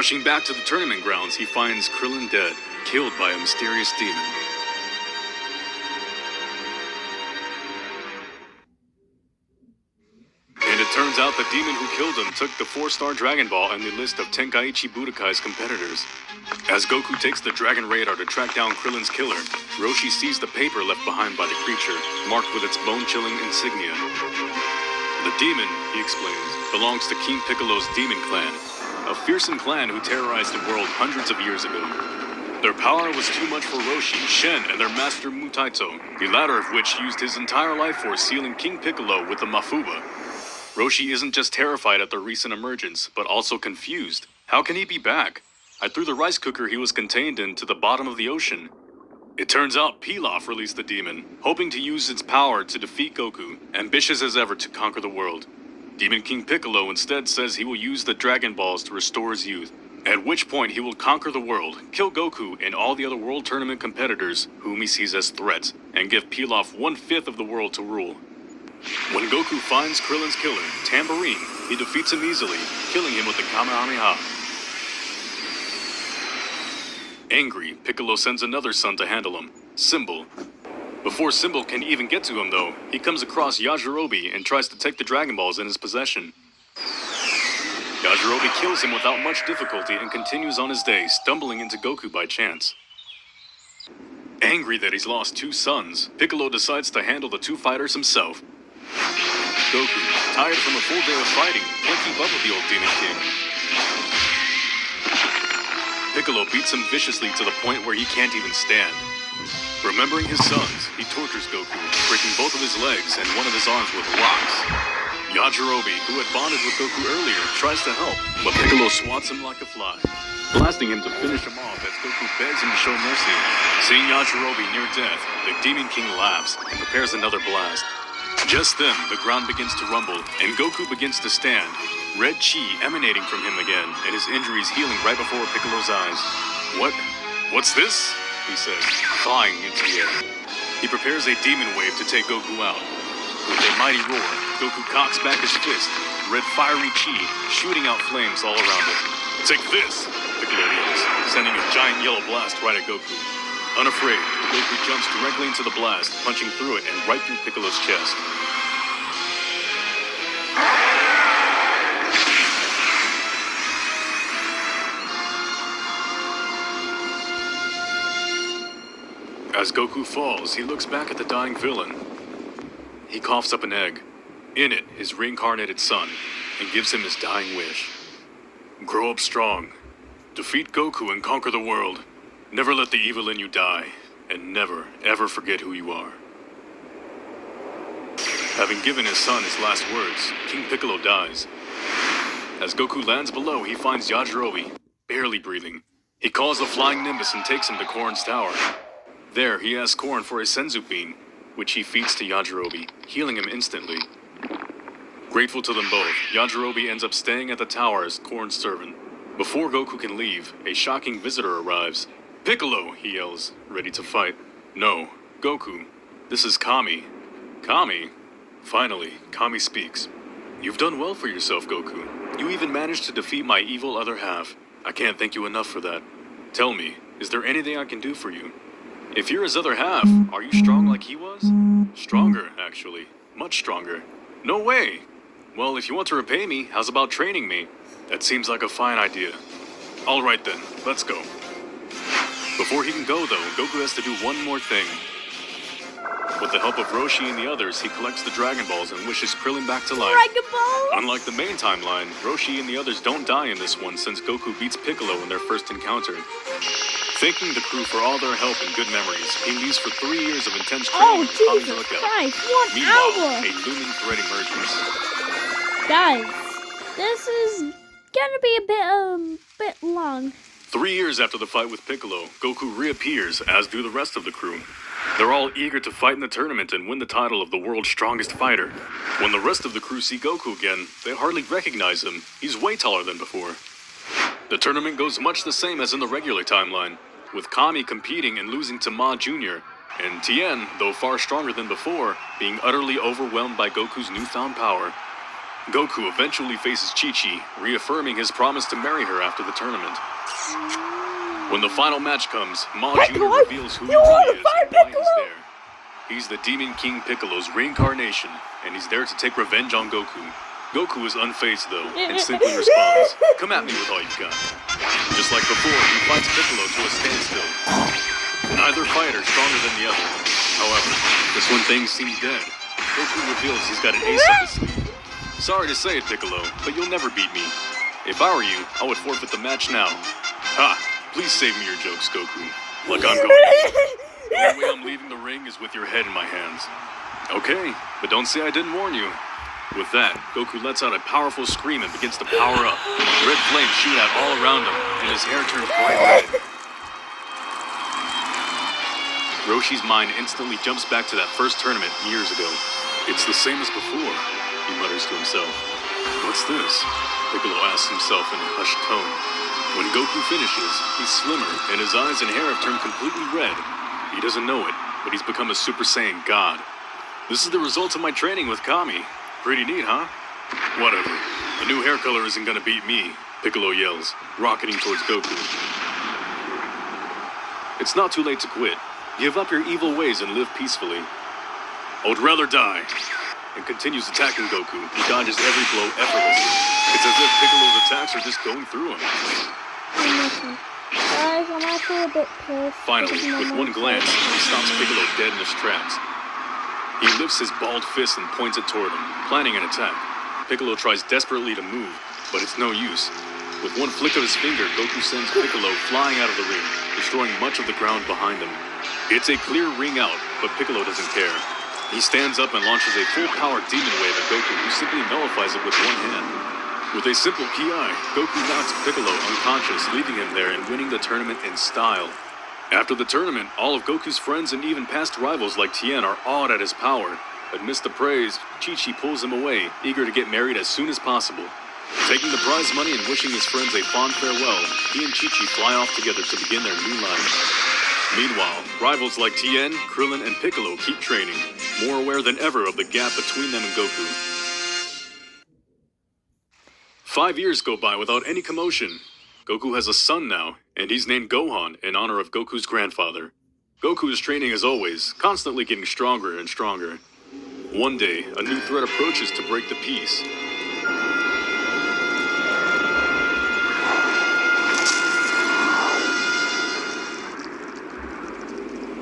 Rushing back to the tournament grounds, he finds Krillin dead, killed by a mysterious demon. And it turns out the demon who killed him took the 4-star Dragon Ball and the list of Tenkaichi Budokai's competitors. As Goku takes the Dragon Radar to track down Krillin's killer, Roshi sees the paper left behind by the creature, marked with its bone-chilling insignia. The demon, he explains, belongs to King Piccolo's Demon Clan, a fearsome clan who terrorized the world hundreds of years ago. Their power was too much for Roshi, Shen, and their master Mutaito, the latter of which used his entire life force sealing King Piccolo with the Mafuba. Roshi isn't just terrified at their recent emergence, but also confused. How can he be back? I threw the rice cooker he was contained in to the bottom of the ocean. It turns out Pilaf released the demon, hoping to use its power to defeat Goku, ambitious as ever to conquer the world. Demon King Piccolo instead says he will use the Dragon Balls to restore his youth, at which point he will conquer the world, kill Goku and all the other World Tournament competitors whom he sees as threats, and give Pilaf 1/5 of the world to rule. When Goku finds Krillin's killer, Tambourine, he defeats him easily, killing him with the Kamehameha. Angry, Piccolo sends another son to handle him, Symbol. Before Symbol can even get to him though, he comes across Yajirobe and tries to take the Dragon Balls in his possession. Yajirobe kills him without much difficulty and continues on his day, stumbling into Goku by chance. Angry that he's lost 2 sons, Piccolo decides to handle the 2 fighters himself. Goku, tired from a full day of fighting, can't keep up with the old Demon King. Piccolo beats him viciously to the point where he can't even stand. Remembering his sons, he tortures Goku, breaking both of his legs and one of his arms with rocks. Yajirobe, who had bonded with Goku earlier, tries to help, but Piccolo swats him like a fly, blasting him to finish him off as Goku begs him to show mercy. Seeing Yajirobe near death, the Demon King laughs and prepares another blast. Just then, the ground begins to rumble, and Goku begins to stand, red chi emanating from him again, and his injuries healing right before Piccolo's eyes. What's this? He says, flying into the air. He prepares a demon wave to take Goku out. With a mighty roar, Goku cocks back his fist, red fiery chi shooting out flames all around it. Take this, Piccolo yells, sending a giant yellow blast right at Goku. Unafraid, Goku jumps directly into the blast, punching through it and right through Piccolo's chest. As Goku falls, he looks back at the dying villain. He coughs up an egg. In it, his reincarnated son, and gives him his dying wish. Grow up strong. Defeat Goku and conquer the world. Never let the evil in you die, and never, ever forget who you are. Having given his son his last words, King Piccolo dies. As Goku lands below, he finds Yajirobe, barely breathing. He calls the Flying Nimbus and takes him to Korin's tower. There, he asks Korin for a Senzu Bean, which he feeds to Yajirobe, healing him instantly. Grateful to them both, Yajirobe ends up staying at the tower as Korin's servant. Before Goku can leave, a shocking visitor arrives. Piccolo, he yells, ready to fight. No, Goku, this is Kami. Kami? Finally, Kami speaks. You've done well for yourself, Goku. You even managed to defeat my evil other half. I can't thank you enough for that. Tell me, is there anything I can do for you? If you're his other half, are you strong like he was? Stronger, actually. Much stronger. No way! Well, if you want to repay me, how's about training me? That seems like a fine idea. Alright then, let's go. Before he can go though, Goku has to do one more thing. With the help of Roshi and the others, he collects the Dragon Balls and wishes Krillin back to life. Dragon Ball! Unlike the main timeline, Roshi and the others don't die in this one since Goku beats Piccolo in their first encounter. Thanking the crew for all their help and good memories, he leaves for 3 years of intense training. Oh, Jesus Christ, 1 Meanwhile, hour! a looming threat emerges. Guys, this is gonna be a bit long. 3 years after the fight with Piccolo, Goku reappears, as do the rest of the crew. They're all eager to fight in the tournament and win the title of the world's strongest fighter. When the rest of the crew see Goku again, they hardly recognize him. He's way taller than before. The tournament goes much the same as in the regular timeline, with Kami competing and losing to Ma Jr., and Tien, though far stronger than before, being utterly overwhelmed by Goku's newfound power. Goku eventually faces Chi-Chi, reaffirming his promise to marry her after the tournament. When the final match comes, Ma Jr. reveals who he really is and why he's there. He's the Demon King Piccolo's reincarnation, and he's there to take revenge on Goku. Goku is unfazed though, and simply responds, "Come at me with all you've got." Just like before, he fights Piccolo to a standstill. Neither fighter stronger than the other. However, just when things seem dead, Goku reveals he's got an ace up his sleeve. Sorry to say it, Piccolo, but you'll never beat me. If I were you, I would forfeit the match now. Ha! Please save me your jokes, Goku. Like I'm going. The only way I'm leaving the ring is with your head in my hands. Okay, but don't say I didn't warn you. With that, Goku lets out a powerful scream and begins to power up. Red flames shoot out all around him, and his hair turns bright red. Roshi's mind instantly jumps back to that first tournament years ago. It's the same as before, he mutters to himself. What's this? Piccolo asks himself in a hushed tone. When Goku finishes, he's slimmer, and his eyes and hair have turned completely red. He doesn't know it, but he's become a Super Saiyan God. This is the result of my training with Kami. Pretty neat, huh? Whatever. A new hair color isn't gonna beat me, Piccolo yells, rocketing towards Goku. It's not too late to quit. Give up your evil ways and live peacefully. I would rather die. And continues attacking Goku. He dodges every blow effortlessly. It's as if Piccolo's attacks are just going through him. Guys, I'm actually a bit pissed. Finally, with one glance, he stops Piccolo dead in his tracks. He lifts his bald fist and points it toward him, planning an attack. Piccolo tries desperately to move, but it's no use. With one flick of his finger, Goku sends Piccolo flying out of the ring, destroying much of the ground behind him. It's a clear ring out, but Piccolo doesn't care. He stands up and launches a full-power demon wave at Goku, who simply nullifies it with one hand. With a simple ki, Goku knocks Piccolo unconscious, leaving him there and winning the tournament in style. After the tournament, all of Goku's friends and even past rivals like Tien are awed at his power. Amidst the praise, Chi-Chi pulls him away, eager to get married as soon as possible. Taking the prize money and wishing his friends a fond farewell, he and Chi-Chi fly off together to begin their new life. Meanwhile, rivals like Tien, Krillin, and Piccolo keep training, more aware than ever of the gap between them and Goku. 5 years go by without any commotion. Goku has a son now, and he's named Gohan in honor of Goku's grandfather. Goku is training as always, constantly getting stronger and stronger. One day, a new threat approaches to break the peace.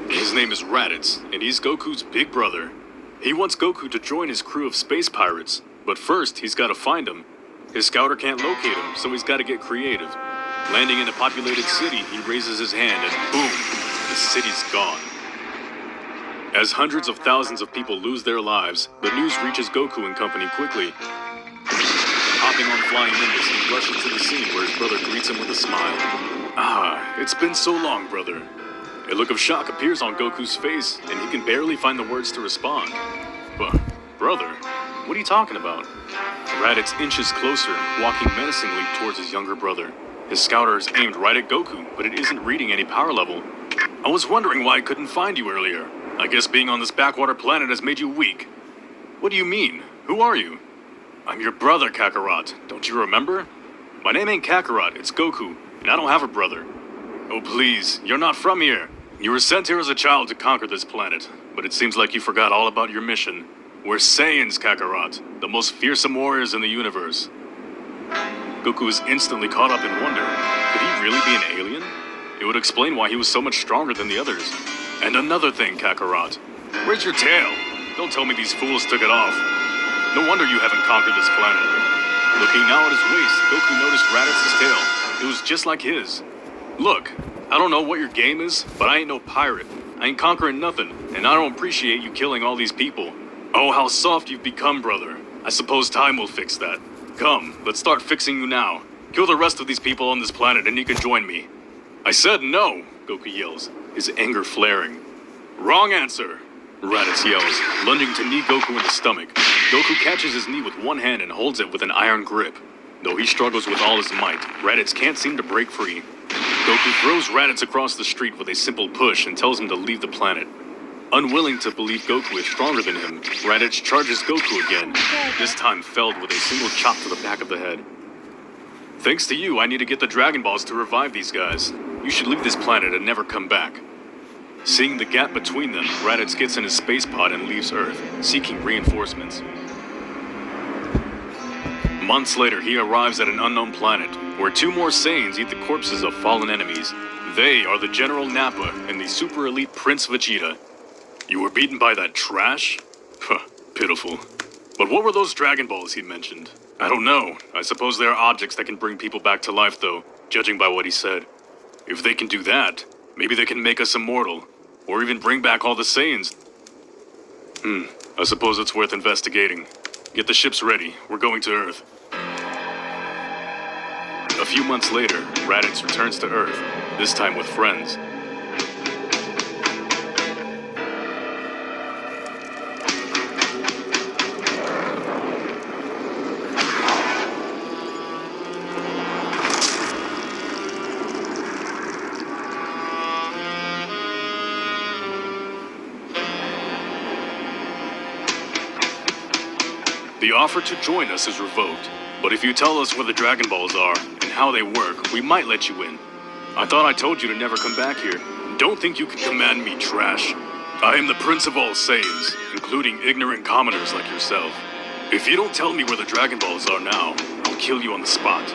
His name is Raditz, and he's Goku's big brother. He wants Goku to join his crew of space pirates, but first he's got to find him. His scouter can't locate him, so he's got to get creative. Landing in a populated city, he raises his hand and boom, the city's gone. As hundreds of thousands of people lose their lives, the news reaches Goku and company quickly. Hopping on flying Nimbus, he rushes to the scene where his brother greets him with a smile. Ah, it's been so long, brother. A look of shock appears on Goku's face, and he can barely find the words to respond. But, brother, what are you talking about? Raditz inches closer, walking menacingly towards his younger brother. His scouter is aimed right at Goku, but it isn't reading any power level. I was wondering why I couldn't find you earlier. I guess being on this backwater planet has made you weak. What do you mean? Who are you? I'm your brother, Kakarot. Don't you remember? My name ain't Kakarot, it's Goku, and I don't have a brother. Oh please, you're not from here. You were sent here as a child to conquer this planet, but it seems like you forgot all about your mission. We're Saiyans, Kakarot, the most fearsome warriors in the universe. Goku is instantly caught up in wonder. Could he really be an alien? It would explain why he was so much stronger than the others. And another thing, Kakarot. Where's your tail? Don't tell me these fools took it off. No wonder you haven't conquered this planet. Looking now at his waist, Goku noticed Raditz's tail. It was just like his. Look, I don't know what your game is, but I ain't no pirate. I ain't conquering nothing, and I don't appreciate you killing all these people. Oh, how soft you've become, brother. I suppose time will fix that. Come, let's start fixing you now. Kill the rest of these people on this planet and you can join me. I said no, Goku yells, his anger flaring. Wrong answer, Raditz yells, lunging to knee Goku in the stomach. Goku catches his knee with one hand and holds it with an iron grip. Though he struggles with all his might, Raditz can't seem to break free. Goku throws Raditz across the street with a simple push and tells him to leave the planet. Unwilling to believe Goku is stronger than him, Raditz charges Goku again, this time felled with a single chop to the back of the head. Thanks to you, I need to get the Dragon Balls to revive these guys. You should leave this planet and never come back. Seeing the gap between them, Raditz gets in his space pod and leaves Earth, seeking reinforcements. Months later, he arrives at an unknown planet, where two more Saiyans eat the corpses of fallen enemies. They are the General Nappa and the super elite Prince Vegeta. You were beaten by that trash? Huh, pitiful. But what were those Dragon Balls he mentioned? I don't know. I suppose they are objects that can bring people back to life, though, judging by what he said. If they can do that, maybe they can make us immortal, or even bring back all the Saiyans. I suppose it's worth investigating. Get the ships ready. We're going to Earth. A few months later, Raditz returns to Earth, this time with friends. The offer to join us is revoked, but if you tell us where the Dragon Balls are and how they work, we might let you in. I thought I told you to never come back here. Don't think you can command me, trash. I am the Prince of all Saiyans, including ignorant commoners like yourself. If you don't tell me where the Dragon Balls are now, I'll kill you on the spot.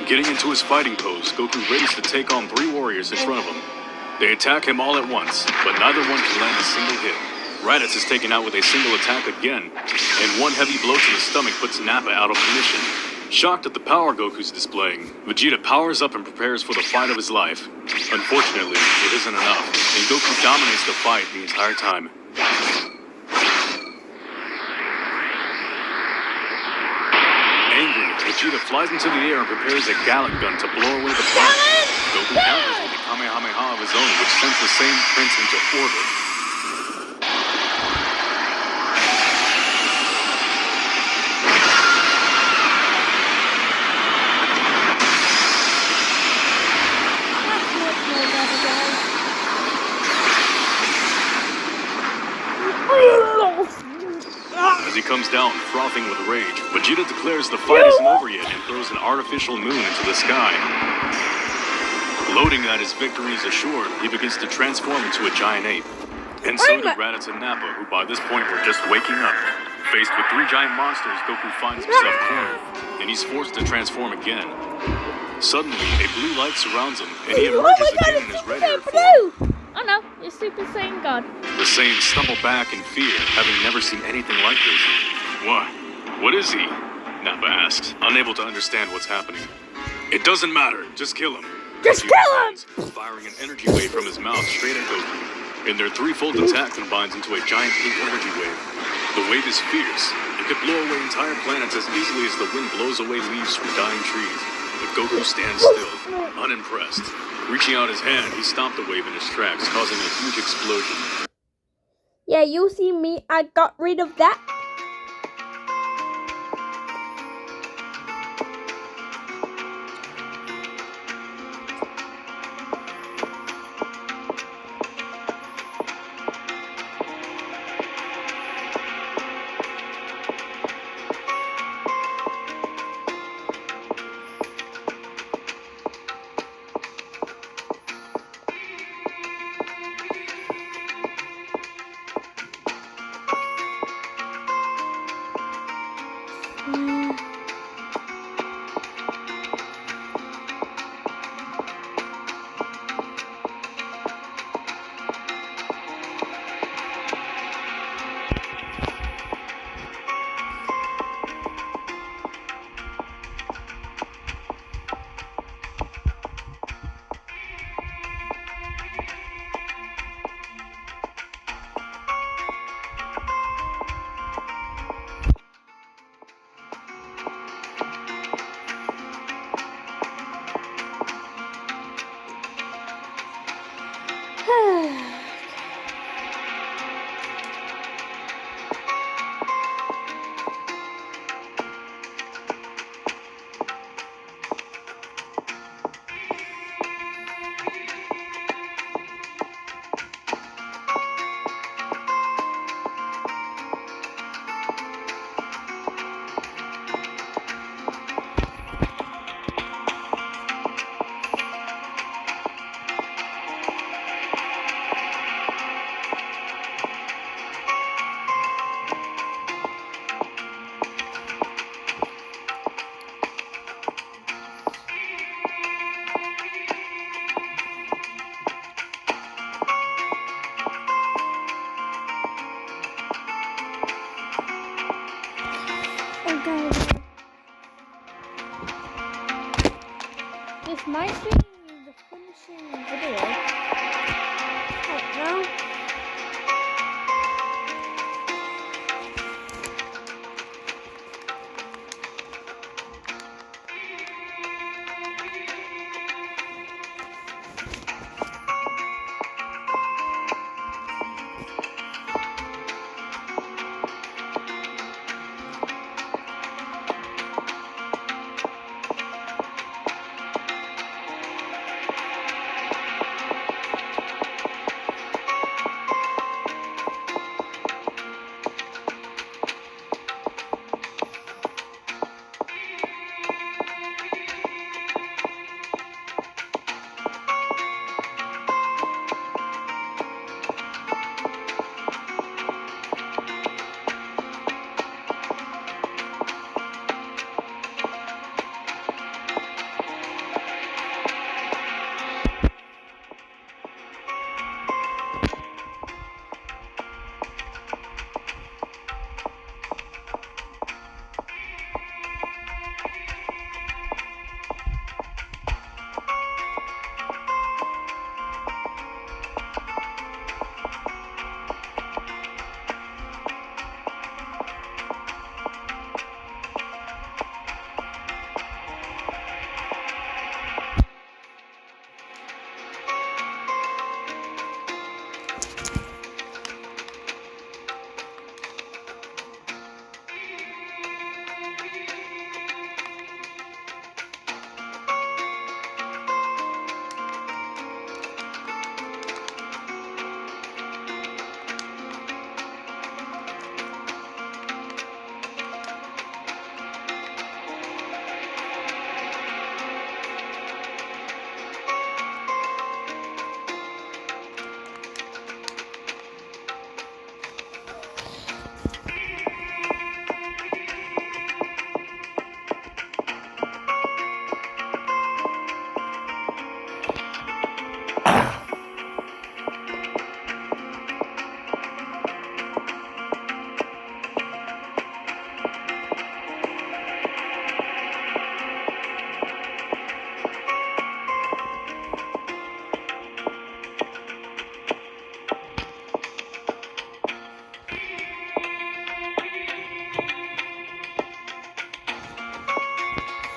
Getting into his fighting pose, Goku readies to take on 3 warriors in front of him. They attack him all at once, but neither one can land a single hit. Raditz is taken out with a single attack again, and one heavy blow to the stomach puts Nappa out of commission. Shocked at the power Goku's displaying, Vegeta powers up and prepares for the fight of his life. Unfortunately, it isn't enough, and Goku dominates the fight the entire time. Angry, Vegeta flies into the air and prepares a Gallic gun to blow away the planet. Goku counters with a Kamehameha of his own, which sends the same prince into orbit. As he comes down, frothing with rage, Vegeta declares the fight isn't over yet and throws an artificial moon into the sky. Gloating that his victory is assured, he begins to transform into a giant ape. And so do Raditz and Nappa, who by this point were just waking up. Faced with 3 giant monsters, Goku finds himself cornered, and he's forced to transform again. Suddenly, a blue light surrounds him, and he emerges again in his red-haired form. Oh no, it's Super Saiyan God. The Saiyans stumble back in fear, having never seen anything like this. What? What is he? Nappa asks, unable to understand what's happening. It doesn't matter, just kill him. Just kill him! Firing an energy wave from his mouth straight at Goku. And their threefold attack combines into a giant pink energy wave. The wave is fierce. It could blow away entire planets as easily as the wind blows away leaves from dying trees. But Goku stands still, unimpressed. Reaching out his hand, he stopped the wave in his tracks, causing a huge explosion. Yeah, you see me, I got rid of that. might be the finishing video. Right now.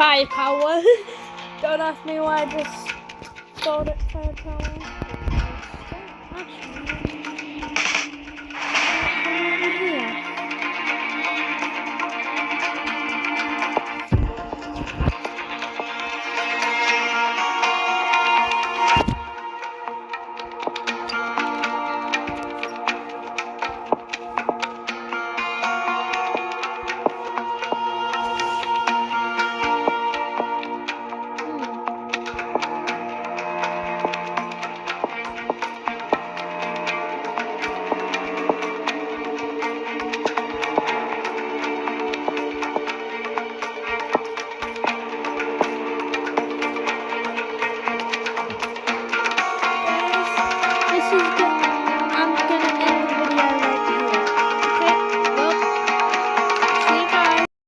Firepower. Don't ask me why I just sold it firepower.